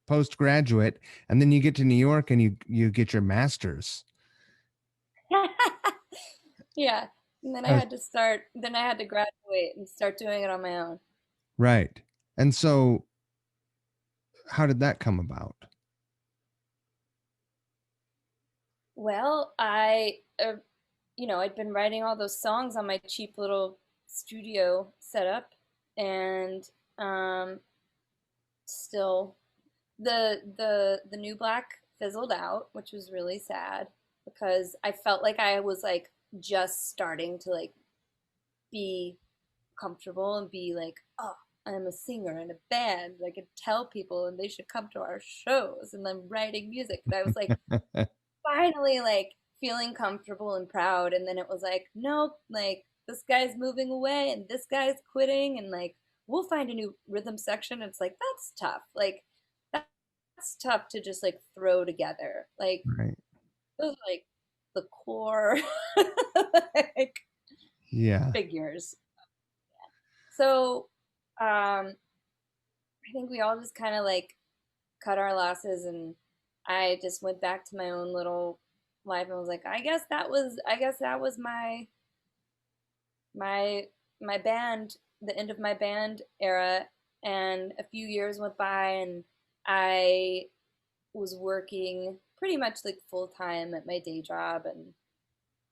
postgraduate, and then you get to New York and you get your master's. Yeah. And then I Uh, had to start, then I had to graduate and start doing it on my own. right. And so how did that come about? Well, I'd been writing all those songs on my cheap little studio setup, and um, still the new black fizzled out, which was really sad because I felt like I was like just starting to like be comfortable and be like, oh, I'm a singer in a band. I could tell people and they should come to our shows and I'm writing music. And I was like finally like feeling comfortable and proud. And then it was like, nope, like this guy's moving away and this guy's quitting and like we'll find a new rhythm section. And it's like that's tough. Like that's tough to just like throw together. Like Right. those are like the core like Yeah. figures. So I think we all just kind of like cut our losses and I just went back to my own little life and was like, I guess that was my my band, the end of my band era. And a few years went by and I was working pretty much like full time at my day job and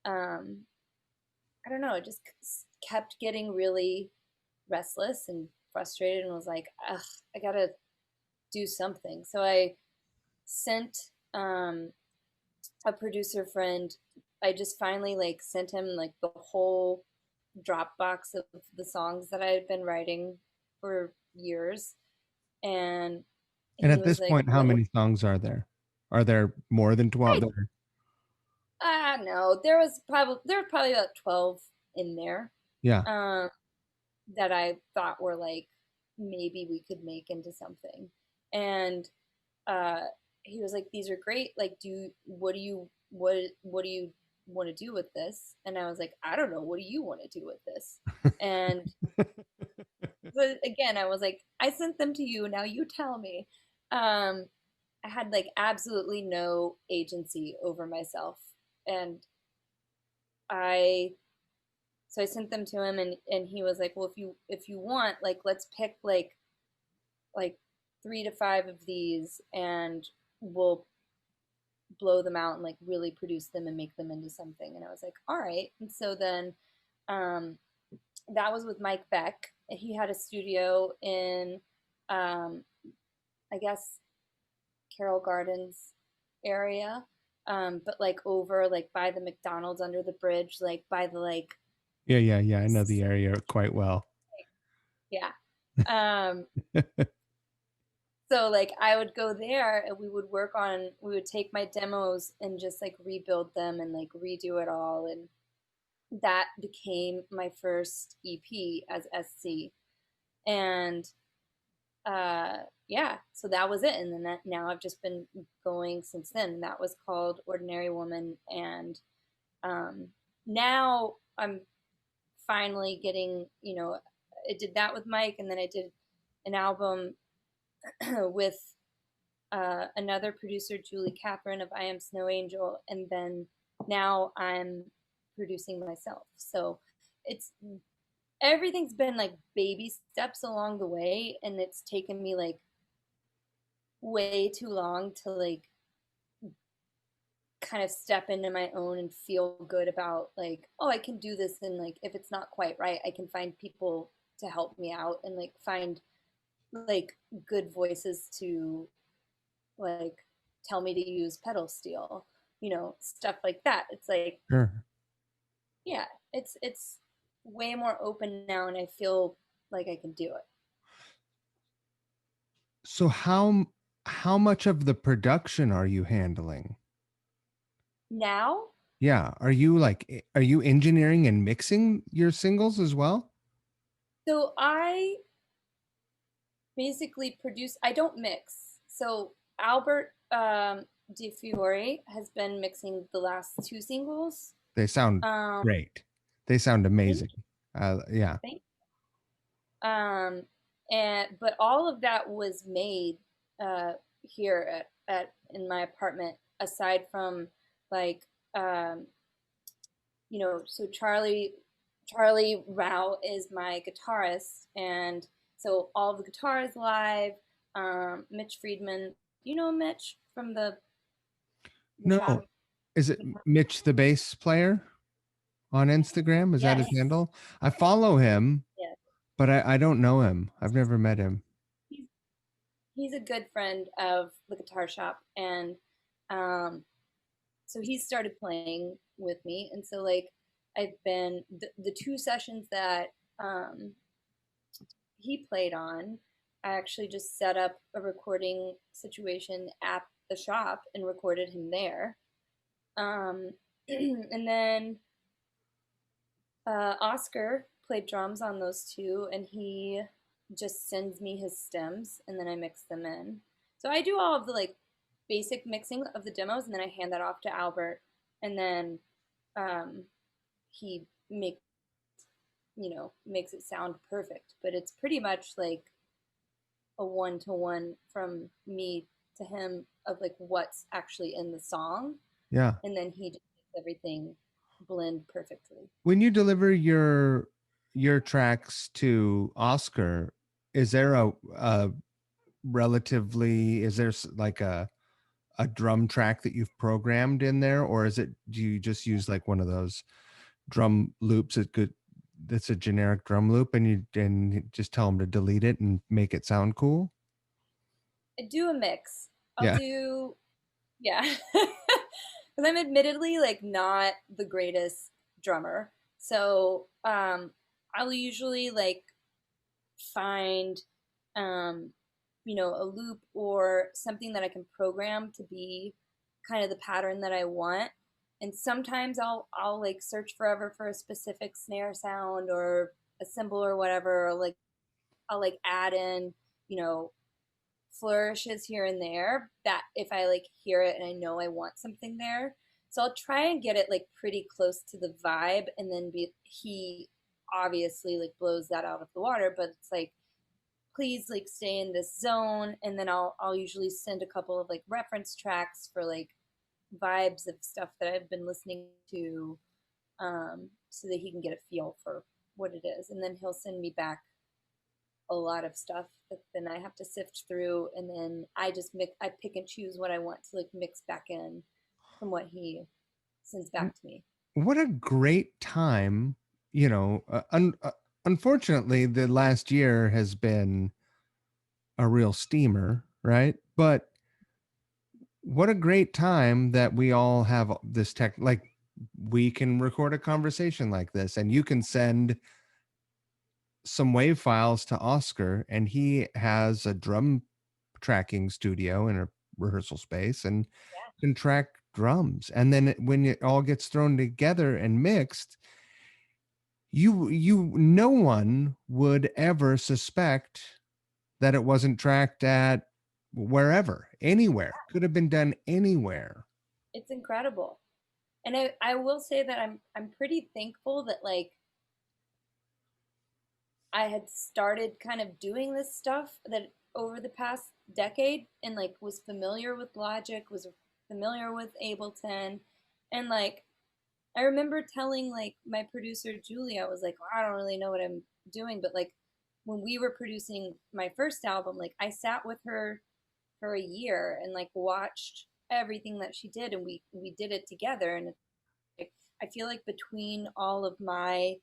um I don't know, it just kept getting really restless and frustrated and was like, ugh, I gotta do something. So I sent um, a producer friend. I just finally like sent him like the whole Dropbox of the songs that I had been writing for years, and And he at was this like, point, how "What?" many songs are there? Are there more than 12 I there? no, there were probably about 12 in there Yeah. um, that I thought were like maybe we could make into something, and uh, he was like, "These are great. Like, what do you want to do with this?" And I was like, "I don't know. What do you want to do with this?" And but again, I was like, "I sent them to you. Now you tell me." Um, I had like absolutely no agency over myself, and I so I sent them to him, and he was like, "Well, if you want, like, let's pick like 3 to 5 of these, and we'll blow them out and like really produce them and make them into something." And I was like, all right. And so then um, that was with Mike Beck. He had a studio in, um, I guess, Carroll Gardens area, but like over like by the McDonald's under the bridge, like by the like, Yeah, yeah, yeah. I know the area quite well. yeah. Um, so like I would go there and we would take my demos and just like rebuild them and like redo it all. And that became my first EP as Ess See. And yeah, so that was it. And then now I've just been going since then. That was called Ordinary Woman. And um, now I'm finally getting, I did that with Mike, and then I did an album with another producer, Julie Catherine of I Am Snow Angel, and then now I'm producing myself. So it's everything's been like baby steps along the way, and it's taken me like way too long to like kind of step into my own and feel good about like, oh, I can do this. And like if it's not quite right, I can find people to help me out and like find like good voices to like tell me to use pedal steel, stuff like that. It's like, Sure. yeah, it's way more open now, and I feel like I can do it So how much of the production are you handling? now. Yeah, are you engineering and mixing your singles as well? So I basically produce. I don't mix. So Albert DeFiore has been mixing the last two singles. They sound Um, great. They sound thank amazing. you, Yeah. thank um, and but all of that was made here at in my apartment. Aside from like um, so Charlie Rao is my guitarist, and so all the guitar is live. Mitch Friedman, you know Mitch from the No, Chatham. is it Mitch the bass player on Instagram? Is that his Yes, handle? I follow him, yes. but I don't know him. I've never met him. He's he's a good friend of the guitar shop, and um, so he started playing with me, and so like I've been the two sessions that um, he played on. I actually just set up a recording situation at the shop and recorded him there. And then Oscar played drums on those two, and he just sends me his stems, and then I mix them in. So I do all of the like basic mixing of the demos, and then I hand that off to Albert, and then um, he makes it sound perfect. But it's pretty much like a one-to-one from me to him of like what's actually in the song, Yeah. and then he just makes everything blend perfectly. When you deliver your tracks to Oscar, is there a relatively is there like a drum track that you've programmed in there, or is it do you just use like one of those drum loops that's a generic drum loop, and you just tell them to delete it and make it sound cool? I do a mix. I'll Yeah. do, yeah, because I'm admittedly like not the greatest drummer. So I'll usually like find um, a loop or something that I can program to be kind of the pattern that I want. And sometimes I'll like search forever for a specific snare sound or a cymbal or whatever, or like I'll like add in, you know, flourishes here and there that if I like hear it and I know I want something there. So I'll try and get it like pretty close to the vibe, and then he obviously like blows that out of the water, but it's like please like stay in this zone, and then I'll usually send a couple of like reference tracks for like vibes of stuff that I've been listening to, so that he can get a feel for what it is, and then he'll send me back a lot of stuff that then I have to sift through, and then I pick and choose what I want to like mix back in from what he sends back to me. What a great time, unfortunately the last year has been a real steamer, right? But what a great time that we all have this tech, like we can record a conversation like this, and you can send some wave files to Oscar, and he has a drum tracking studio and a rehearsal space and can track drums. And then when it all gets thrown together and mixed, no one would ever suspect that it wasn't tracked at wherever, anywhere. Could have been done anywhere. It's incredible. And I will say that I'm pretty thankful that like I had started kind of doing this stuff that over the past decade and like was familiar with Logic, was familiar with Ableton, and like I remember telling like my producer Julie, I was like, well, I don't really know what I'm doing, but like when we were producing my first album, like I sat with her for a year and like watched everything that she did, and we did it together. And like, I feel like between all of my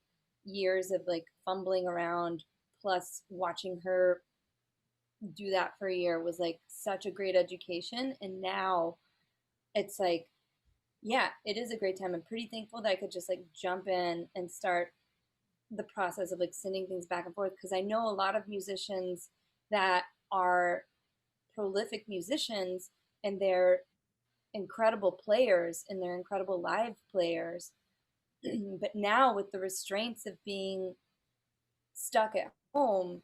years of like fumbling around plus watching her do that for a year was like such a great education. And now it's like, yeah, it is a great time. I'm pretty thankful that I could just like jump in and start the process of like sending things back and forth, because I know a lot of musicians that are prolific musicians and they're incredible players and they're incredible live players. But now with the restraints of being stuck at home,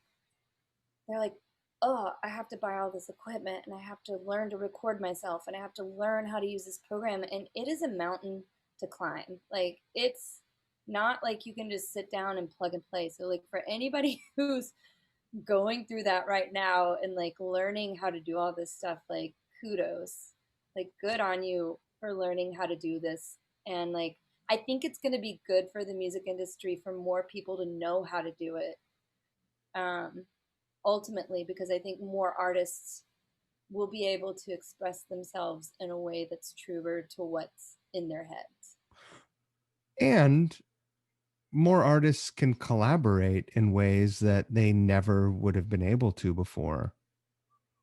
they're like, oh, I have to buy all this equipment and I have to learn to record myself and I have to learn how to use this program. And it is a mountain to climb. Like, it's not like you can just sit down and plug and play. So, like, for anybody who's going through that right now and like learning how to do all this stuff, like, kudos. Like, good on you for learning how to do this. And like, I think it's going to be good for the music industry for more people to know how to do it. Um, Ultimately, because I think more artists will be able to express themselves in a way that's truer to what's in their heads. And more artists can collaborate in ways that they never would have been able to before,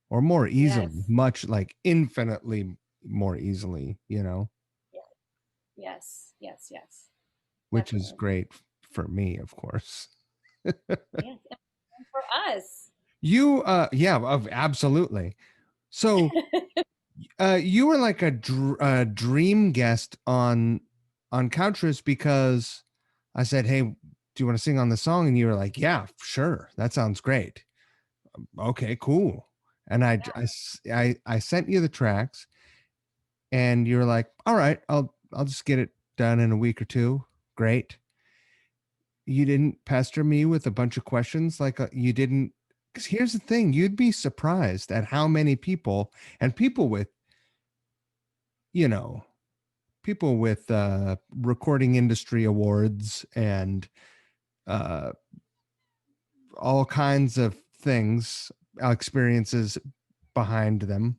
or more easily, Yes. much like infinitely more easily, Yeah. Yes. Yes. Yes. which is Definitely. great for me, of course. Yes. And for us. You, yeah, absolutely. So, you were like a dream guest on Couch Riffs because I said, "Hey, do you want to sing on the song?" And you were like, "Yeah, sure, that sounds great." Okay, cool. And I sent you the tracks, and you were like, "All right, I'll just get it done in a week or two." Great. You didn't pester me with a bunch of questions like you didn't. Because here's the thing, you'd be surprised at how many people and people with, you know, people with recording industry awards and uh, all kinds of things, experiences behind them.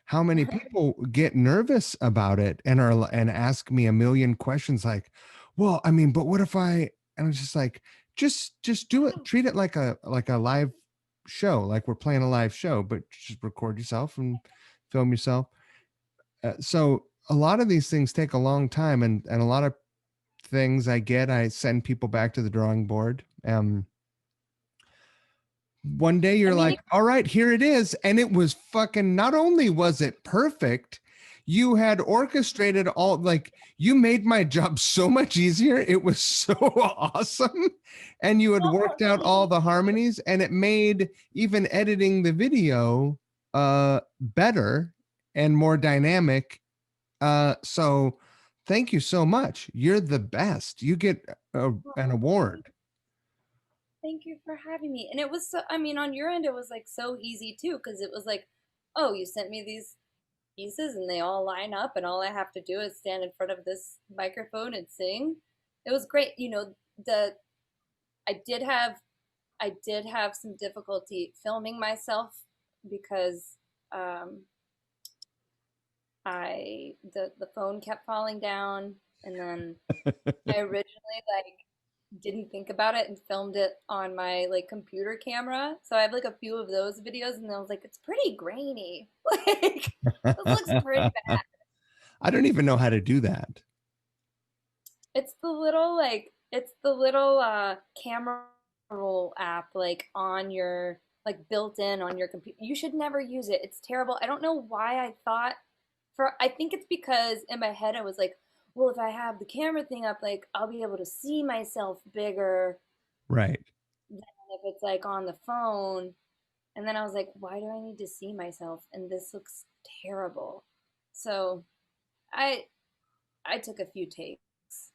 How many people get nervous about it and ask me a million questions like, "Well, I mean, but what if I?" And I'm just like, just do it. Treat it like a live show, like we're playing a live show, but just record yourself and film yourself. So a lot of these things take a long time, and a lot of things I send people back to the drawing board. One day I you're mean, like, all right, here it is. And it was fucking, not only was it perfect, you had orchestrated all, like, you made my job so much easier. It was so awesome. And you had worked out all the harmonies, and it made even editing the video better and more dynamic. So thank you so much. You're the best. You get an award. thank you for having me. And it was so, I mean, on your end, it was like so easy too, because it was like, oh, you sent me these pieces and they all line up, and all I have to do is stand in front of this microphone and sing. It was great. You know, the I did have I did have some difficulty filming myself because um, the phone kept falling down, and then I originally like didn't think about it and filmed it on my like computer camera. So I have like a few of those videos, and I was like, it's pretty grainy. Like, this looks pretty bad. I don't even know how to do that. It's the little camera roll app like on your like built in on your computer. You should never use it. It's terrible. I don't know why I thought for I think it's because in my head I was like, well, if I have the camera thing up, like I'll be able to see myself bigger Right. than if it's like on the phone. And then I was like, why do I need to see myself? And this looks terrible. So I I took a few takes.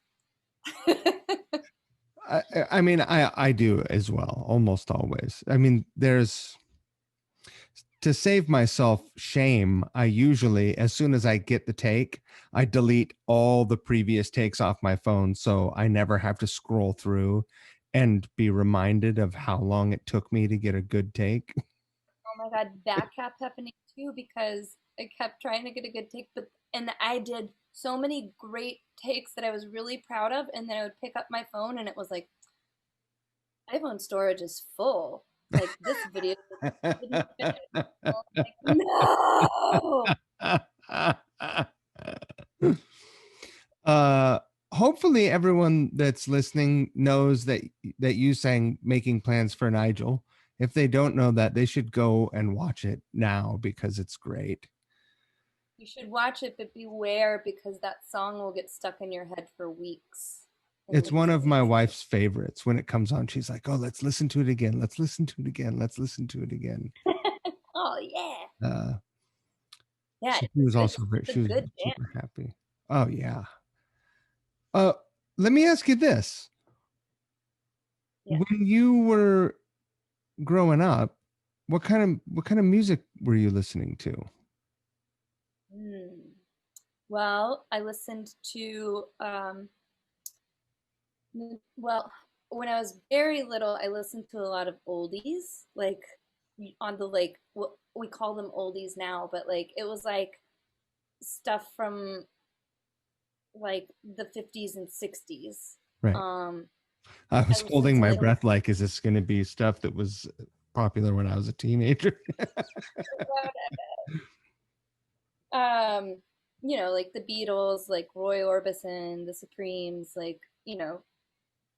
I mean, I do as well, almost always. I mean, there's to save myself shame, I usually, as soon as I get the take, I delete all the previous takes off my phone so I never have to scroll through and be reminded of how long it took me to get a good take. Oh my god, that kept happening too because I kept trying to get a good take, but and I did so many great takes that I was really proud of, and then I would pick up my phone and it was like iPhone storage is full. Like this video didn't finish. Like, no. uh Hopefully everyone that's listening knows that you sang Making Plans for Nigel. If they don't know that, they should go and watch it now because it's great. You should watch it, but beware because that song will get stuck in your head for weeks and It's one weeks of and my weeks. wife's favorites. When it comes on, she's like, "Oh, let's listen to it again. Let's listen to it again. Let's listen to it again." Oh yeah, Uh, yeah. so It's she was it's also very, it's a she was good jam. super happy. Oh yeah. Uh, Let me ask you this: Yeah. when you were growing up, what kind of music were you listening to? Hmm. Well, I listened to well, when I was very little, I listened to a lot of oldies, like on the like what we call them oldies now, but like it was like stuff from like the 50s and 60s. Right. Um, I I was listened holding to my like breath like, is this going to be stuff that was popular when I was a teenager? um, like the Beatles, like Roy Orbison, the Supremes, like,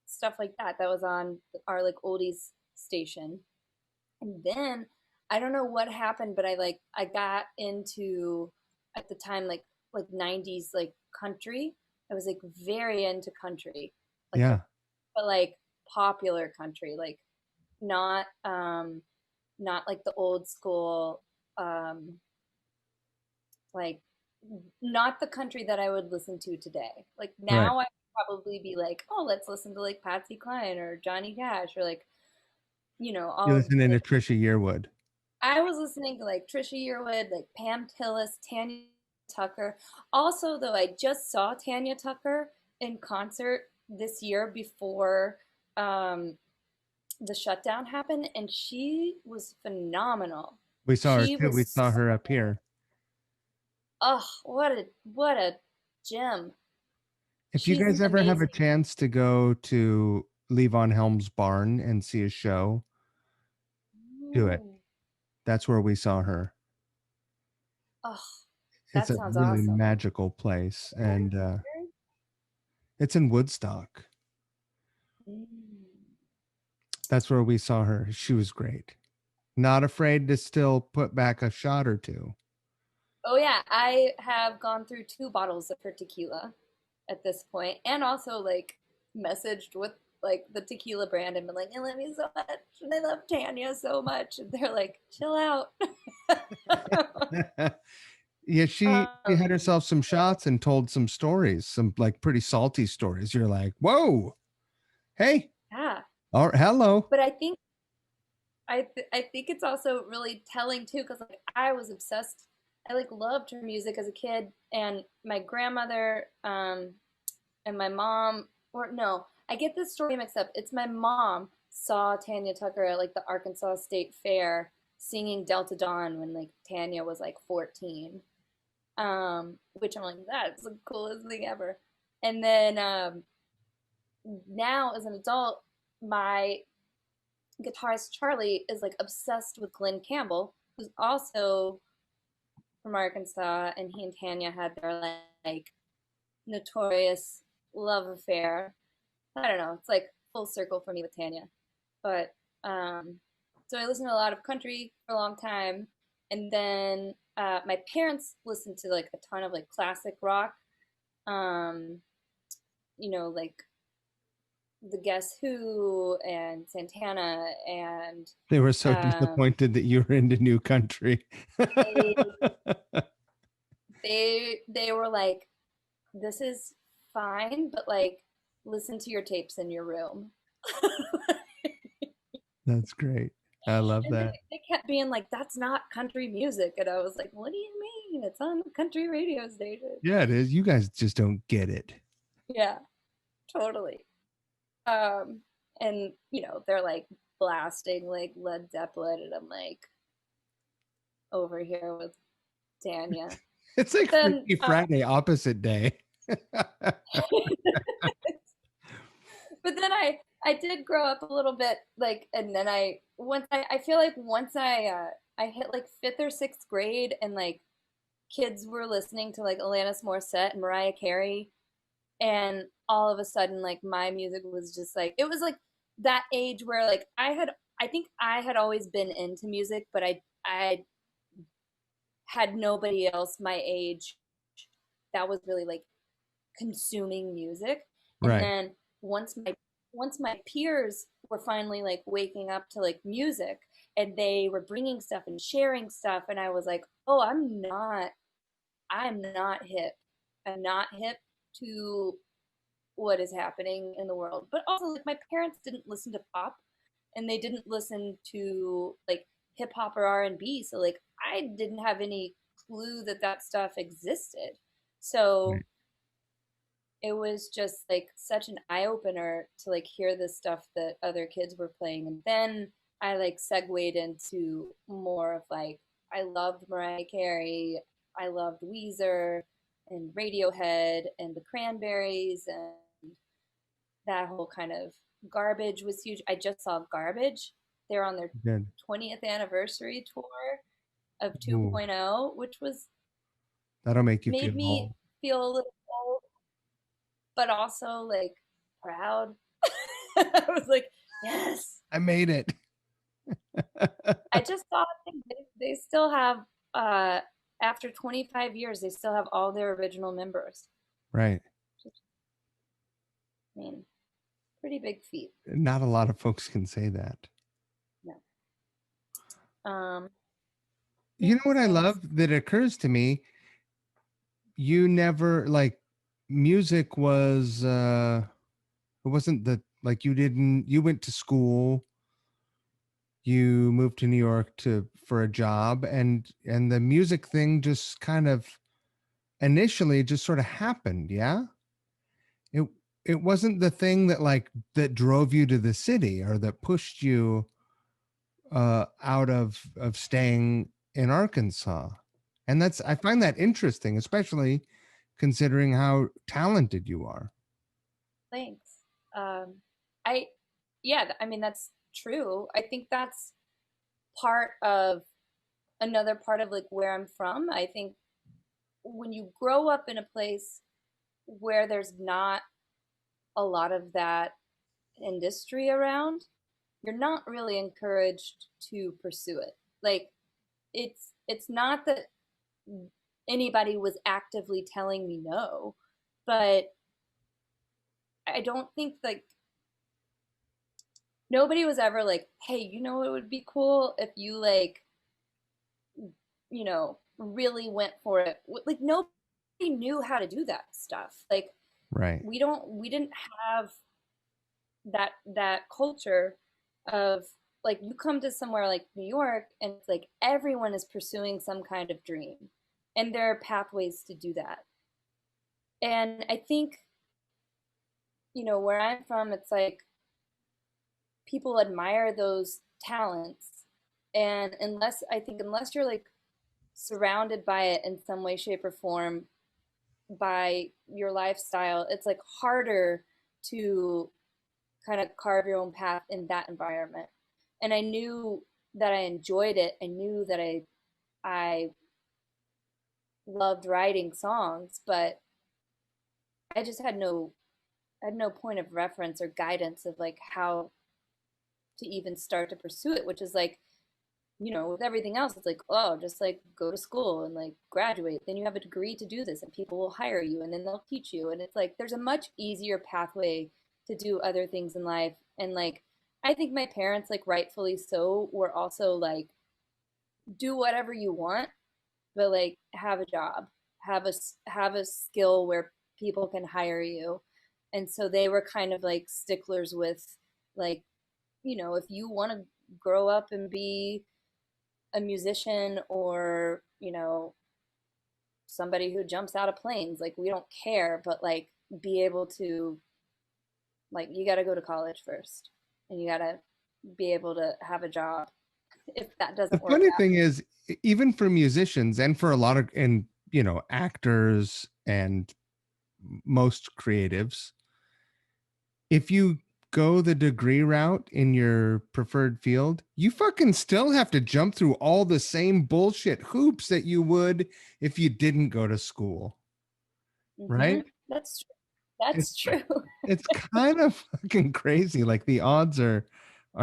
stuff like that that was on our like oldies station. And then I don't know what happened, but I got into at the time like 90s like country. I was like very into country. Like Yeah. but like popular country, like not not like the old school like not the country that I would listen to today. Like Right. now I would probably be like, "Oh, let's listen to like Patsy Cline or Johnny Cash or like, You all of listening to like Trisha Yearwood. I was listening to like Trisha Yearwood, like Pam Tillis, Tanya Tucker. Also, though, I just saw Tanya Tucker in concert this year before um, the shutdown happened, and she was phenomenal. We saw her She too. We was, saw her up here. oh, what a gem. If you She's guys ever have a amazing. chance to go to Levon Helm's barn and see a show, do it. Ooh. That's where we saw her. Oh, It's that a sounds really awesome. magical place, and Where? it's in Woodstock. Mm. That's where we saw her. She was great. Not afraid to still put back a shot or two. Oh yeah, I have gone through 2 bottles of her tequila at this point, and also like messaged with like the tequila brand and been like, "I love you so much, and I love Tanya so much," and they're like, "Chill out." Yeah, she um, had herself some shots and told some stories, some like pretty salty stories. You're like, whoa, hey, yeah, or hello. but I think it's also really telling too, because like I was obsessed. I like loved her music as a kid, and my grandmother and my mom, or no, I get this story mixed up. It's my mom saw Tanya Tucker at like the Arkansas State Fair singing Delta Dawn when like Tanya was like 14. Which I'm like, that's the coolest thing ever. And then now as an adult, my guitarist Charlie is like obsessed with Glenn Campbell, who's also from Arkansas, and he and Tanya had their like notorious love affair. I don't know. It's like full circle for me with Tanya. But so I listened to a lot of country for a long time, and then my parents listened to like a ton of like classic rock. Um, like the Guess Who and Santana and They were so um, disappointed that you were into new country. they they were like, this is fine, but like listen to your tapes in your room. That's great. I love And that. they kept being like, that's not country music. And I was like, what do you mean? It's on the country radio station. Yeah, it is. You guys just don't get it. Yeah, totally. Um, and they're like blasting like Led Zeppelin, and I'm like over here with Tanya. It's But like then Freaky Friday opposite day. but then I did grow up a little bit, like, and then I feel like once I hit like fifth or sixth grade, and like kids were listening to like Alanis Morissette and Mariah Carey, and all of a sudden like my music was just like, it was like that age where like I think I had always been into music, but I had nobody else my age that was really like consuming music. And Right. then once my peers were finally like waking up to like music, and they were bringing stuff and sharing stuff, and I was like, oh, I'm not hip. I'm not hip to what is happening in the world. But also, like, my parents didn't listen to pop, and they didn't listen to like hip hop or R&B, so like I didn't have any clue that that stuff existed. So Right. it was just like such an eye opener to like hear the stuff that other kids were playing. And then I like segued into more of like, I loved Mariah Carey, I loved Weezer and Radiohead and the Cranberries, and that whole kind of Garbage was huge. I just saw Garbage. They're on their Good. 20th anniversary tour of Ooh, 2.0, which was that'll make you feel made me old. feel a little old, but also like proud. I was like, yes. I made it. I just saw they still have uh after 25 years they still have all their original members. Right. I mean, pretty big feat. Not a lot of folks can say that. No. Um You yeah, know what I so love that occurs to me? You never like music was it wasn't the like you went to school, you moved to New York to for a job, and the music thing just kind of initially just sort of happened, yeah? It it wasn't the thing that like that drove you to the city or that pushed you out of staying in Arkansas. And that's I find that interesting, especially considering how talented you are. thanks. I Yeah, I mean that's true. I think that's part of another part of like where I'm from. I think when you grow up in a place where there's not a lot of that industry around, you're not really encouraged to pursue it. Like it's not that anybody was actively telling me no, but I don't think like nobody was ever like, "Hey, you know it would be cool if you like, really went for it." Like nobody knew how to do that stuff. Like Right. we didn't have that culture of like you come to somewhere like New York, and it's like everyone is pursuing some kind of dream, and there are pathways to do that. And I think, where I'm from, it's like people admire those talents. And unless you're like surrounded by it in some way, shape, or form by your lifestyle, it's like harder to kind of carve your own path in that environment. And I knew that I enjoyed it. I knew that I loved writing songs, but I just had no point of reference or guidance of like how to even start to pursue it, which is like, with everything else, it's like, oh, just like go to school and like graduate. Then you have a degree to do this, and people will hire you, and then they'll teach you. And it's like there's a much easier pathway to do other things in life. And like, I think my parents, like, rightfully so, were also like, do whatever you want, but like, have a job, have a skill where people can hire you. And so they were kind of like sticklers with, like, if you want to grow up and be a musician, or somebody who jumps out of planes, like, we don't care, but like, be able to, like, you got to go to college first, and you got to be able to have a job if that The doesn't work funny out. thing is, even for musicians and for a lot of, and actors and most creatives, if you go the degree route in your preferred field, you fucking still have to jump through all the same bullshit hoops that you would if you didn't go to school, Mm-hmm. right? That's true. It's That's true. it's kind of fucking crazy. Like the odds are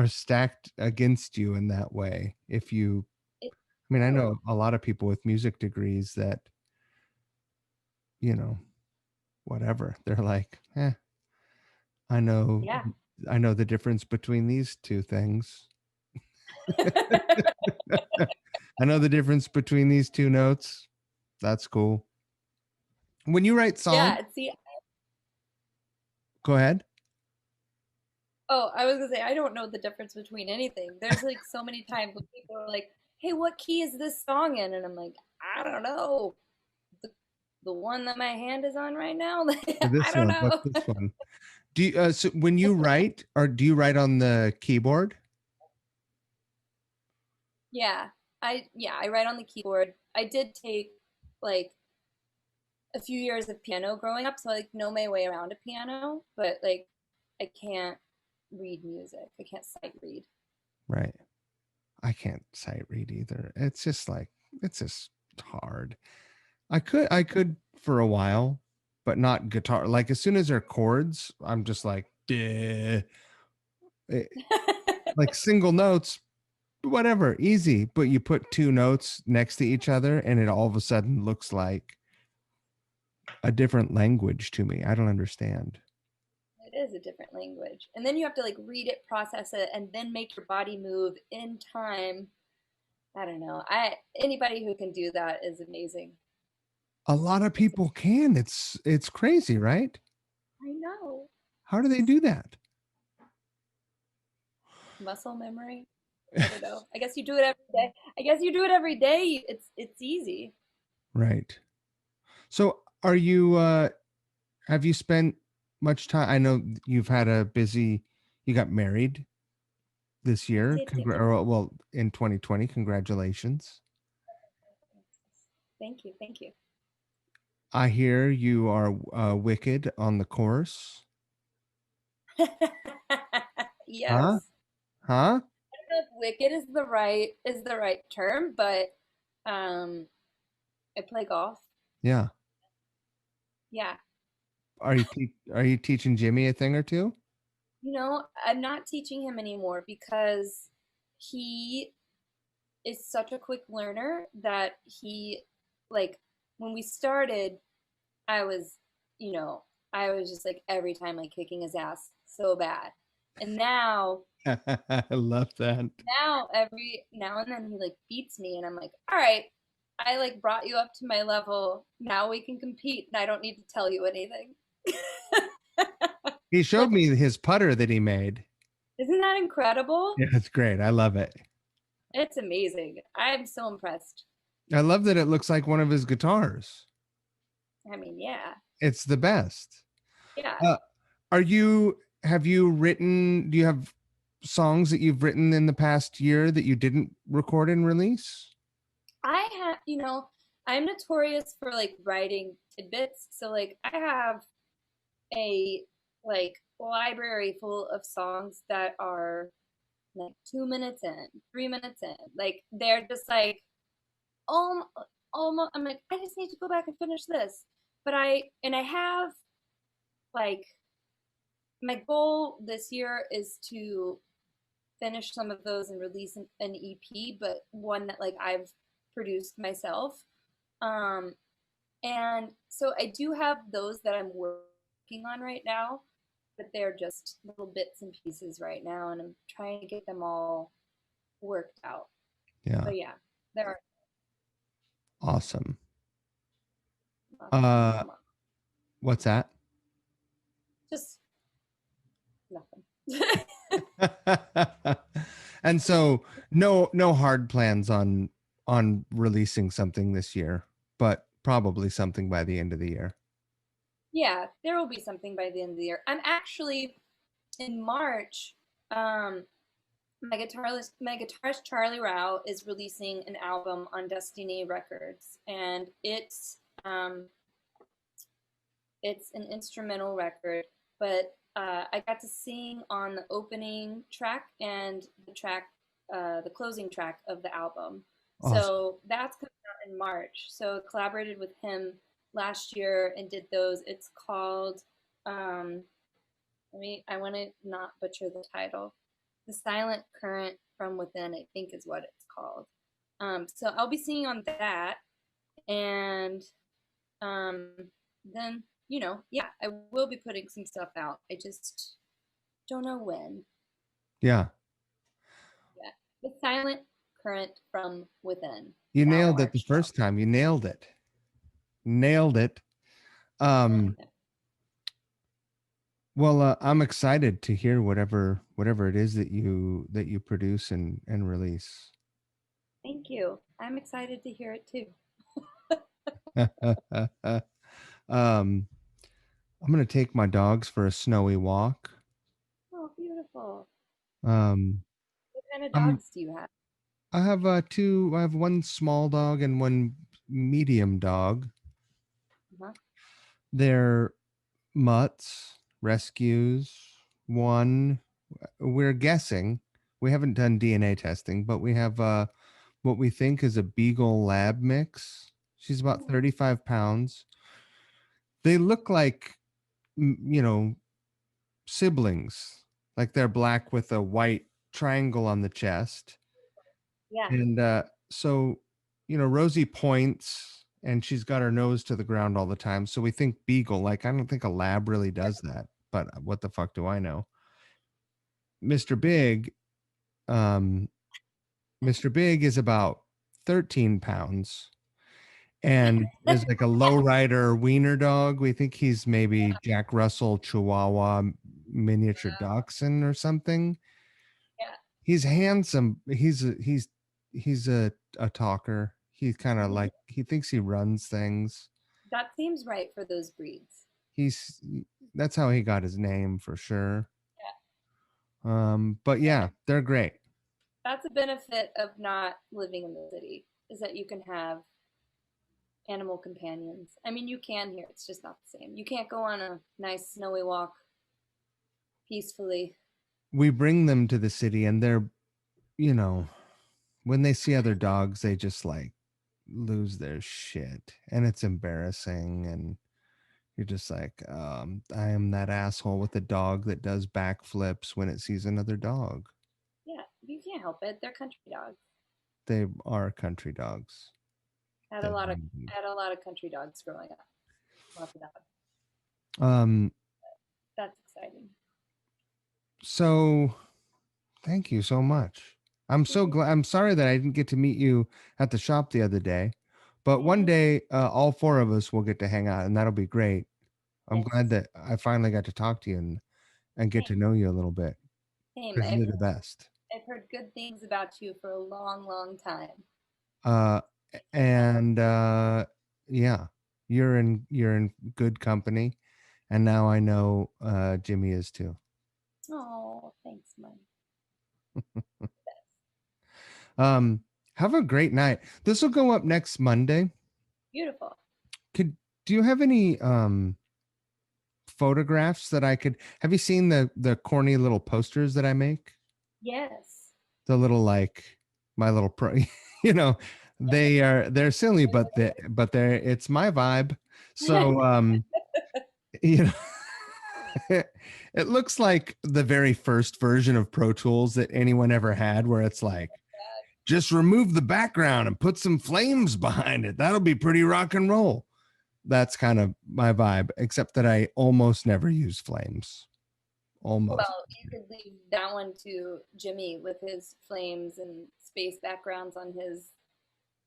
stacked against you in that way. If you, It's I mean, I true. know a lot of people with music degrees that, you know, whatever. They're like, I know Yeah. I know the difference between these two things. I know the difference between these two notes. That's cool. When you write songs, Yeah. See, go ahead. oh, I was gonna say, I don't know the difference between anything. There's like so many times when people are like, "Hey, what key is this song in?" And I'm like, "I don't know. The, the one that my hand is on right now." I This don't one. What's know. this one? Do you, so when you write, or do you write on the keyboard? Yeah, I write on the keyboard. I did take like a few years of piano growing up, so I like know my way around a piano, but like, I can't read music. I can't sight read. Right. I can't sight read either. It's just like it's just hard. I could for a while, but not guitar. Like as soon as there are chords, I'm just like, duh. Eh, like single notes, whatever, easy. But you put two notes next to each other, and it all of a sudden looks like a different language to me. I don't understand. It is a different language. And then you have to like read it, process it, and then make your body move in time. I don't know. I Anybody who can do that is amazing. A lot of It's people can. It's crazy, right? I know. How do they do that? Muscle memory. I don't know. I guess you do it every day. I guess you do it every day. It's easy. Right. So are you have you spent much time? I know you've had a busy, you got married this I year. did get Well, in 2020, congratulations. Thank you. Thank you. I hear you are wicked on the course. Huh? Yes. Huh? I don't know if wicked is the right term, but um I play golf. Yeah. Yeah. Are you teaching Jimmy a thing or two? I'm not teaching him anymore because he is such a quick learner that like, when we started, I was, you know, I was just like, every time, like, kicking his ass so bad. And I love that. now every now and then he like beats me, and I'm like, all right, I like brought you up to my level. Now we can compete, and I don't need to tell you anything. He showed Like, me his putter that he made. isn't that incredible? Yeah, it's great. I love it. It's amazing. I'm so impressed. I love that it looks like one of his guitars. I mean, yeah, It's the best. yeah. Uh, have you written, do you have songs that you've written in the past year that you didn't record and release? I have, I'm notorious for like writing tidbits. So like, I have a like library full of songs that are like 2 minutes in, 3 minutes in. Like, they're just like, oh, almost. I'm like, I just need to go back and finish this. But I have like, my goal this year is to finish some of those and release an EP, but one that like I've produced myself. And so I do have those that I'm working on right now. but they're just little bits and pieces right now, and I'm trying to get them all worked out. Yeah. But yeah, there are Awesome. lots of things Uh, I'm on. what's that? Just nothing. And so no hard plans on releasing something this year, but probably something by the end of the year. Yeah, there will be something by the end of the year. I'm actually in March. Um, my guitarist Charlie Rao is releasing an album on Destiny Records, and it's an instrumental record, but I got to sing on the opening track and the closing track of the album. Awesome. So that's coming out in March. So I collaborated with him last year and did those. It's called, um, I want to not butcher the title. The Silent Current from Within, I think is what it's called. So I'll be singing on that, and um, then yeah, I will be putting some stuff out. I just don't know when. Yeah. Yeah, the silent current from within. You Now nailed it the March 12th. first time. You nailed it. Nailed it. Um, well, I'm excited to hear whatever it is that you produce and release. Thank you. I'm excited to hear it too. I'm gonna take my dogs for a snowy walk. Oh, beautiful. Um, What kind of I'm dogs do you have? I have two. I have one small dog and one medium dog. Uh-huh. They're mutts, rescues. One, we're guessing. We haven't done DNA testing, but we have what we think is a Beagle Lab mix. She's about Oh, 35 pounds. They look like, you know, siblings. Like they're black with a white triangle on the chest. yeah. And so, Rosie points and she's got her nose to the ground all the time. So we think Beagle. Like, I don't think a lab really does that, but what the fuck do I know? Mr. Big, um, Mr. Big is about 13 pounds and is like a lowrider wiener dog. We think he's maybe Jack Russell Chihuahua miniature dachshund or something. Yeah. He's handsome. He's a talker. He's kind of Mhm. like he thinks he runs things. That seems right for those breeds. He's That's how he got his name for sure. Yeah. But Yeah. yeah, they're great. That's a benefit of not living in the city, is that you can have animal companions. I mean, you can here. It's just not the same. You can't go on a nice snowy walk peacefully. We bring them to the city and they're, you know, when they see other dogs, they just like lose their shit and it's embarrassing and you're just like, I am that asshole with a dog that does backflips when it sees another dog. Yeah, you can't help it. They're country dogs. They are country dogs. Had a They lot of really- had a lot of country dogs growing up. Lots of dogs. Um, That's exciting. so thank you so much. I'm so glad. I'm sorry that I didn't get to meet you at the shop the other day, but one Yeah. day, all four of us will get to hang out and that'll be great. I'm Yes. glad that I finally got to talk to you and get to Same. know you a little bit Same. because you're the best. I've heard good things about you for a long, long time. Uh, and yeah, you're in good company, and now I know Jimmy is too. Oh, thanks, Mike. Um, have a great night. This will go up next Monday. Beautiful. Could Do you have any photographs that I could have you seen the corny little posters that I make? Yes. The little like my little pro you know, they're silly, but they're it's my vibe. So you know it looks like the very first version of Pro Tools that anyone ever had, where it's like, just remove the background and put some flames behind it. That'll be pretty rock and roll. That's kind of my vibe, except that I almost never use flames. almost. Well, you could leave that one to Jimmy with his flames and space backgrounds on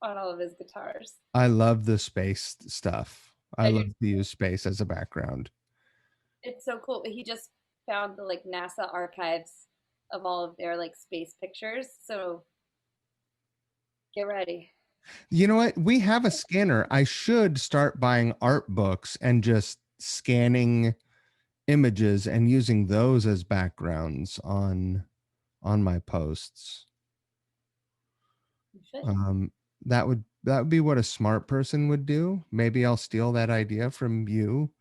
all of his guitars. I love the space stuff. I I do. love to use space as a background. It's so cool. He just found the like NASA archives of all of their like space pictures. So get ready. You know what? We have a scanner. I should start buying art books and just scanning images and using those as backgrounds on my posts. You should. Um, that would be what a smart person would do. Maybe I'll steal that idea from you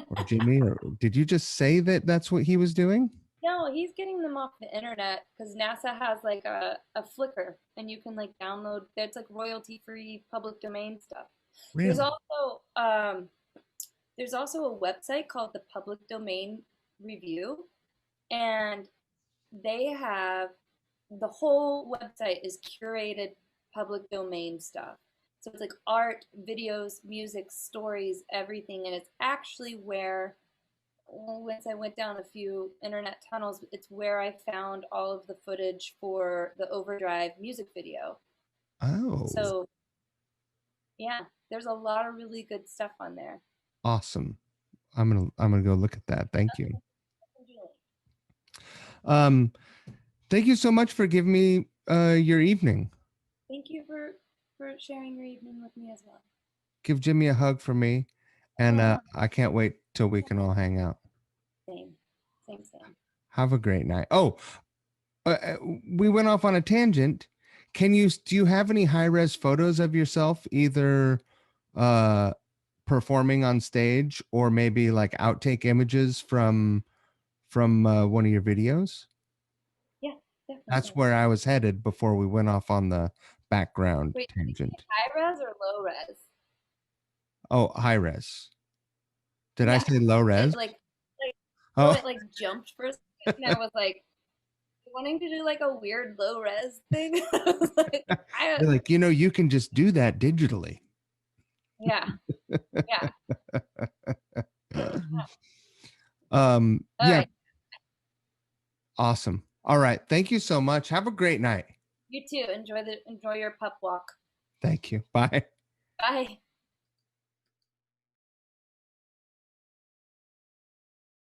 or Jimmy. Or did you just say that that's what he was doing? No, he's getting them off the internet because NASA has like a Flickr and you can like download that's like royalty free public domain stuff. There's Really? also there's also a website called the Public Domain Review, and they have the whole website is curated public domain stuff. So it's like art, videos, music, stories, everything, and it's actually where once I went down a few internet tunnels, it's where I found all of the footage for the Overdrive music video. Oh, So yeah, there's a lot of really good stuff on there. awesome. I'm gonna go look at that. Thank you. Um, thank you so much for giving me your evening. Thank you for sharing your evening with me as well. Give Jimmy a hug for me, and Oh, I can't wait till we can all hang out. same, same. Have a great night. Oh, we went off on a tangent. Do you have any high res photos of yourself, either uh, performing on stage or maybe like outtake images from one of your videos? Yeah, That's definitely. where I was headed before we went off on the background Wait, did you say tangent. high res or low res? Oh, high res. Did I Yeah, say low it res? like oh, Oh, it like jumped for a second. And I was like wanting to do like a weird low res thing. I was like, I you're like, you can just do that digitally. yeah, yeah. All Yeah, right, awesome. All right. Thank you so much. Have a great night. you too. Enjoy your pup walk. Thank you. Bye. Bye.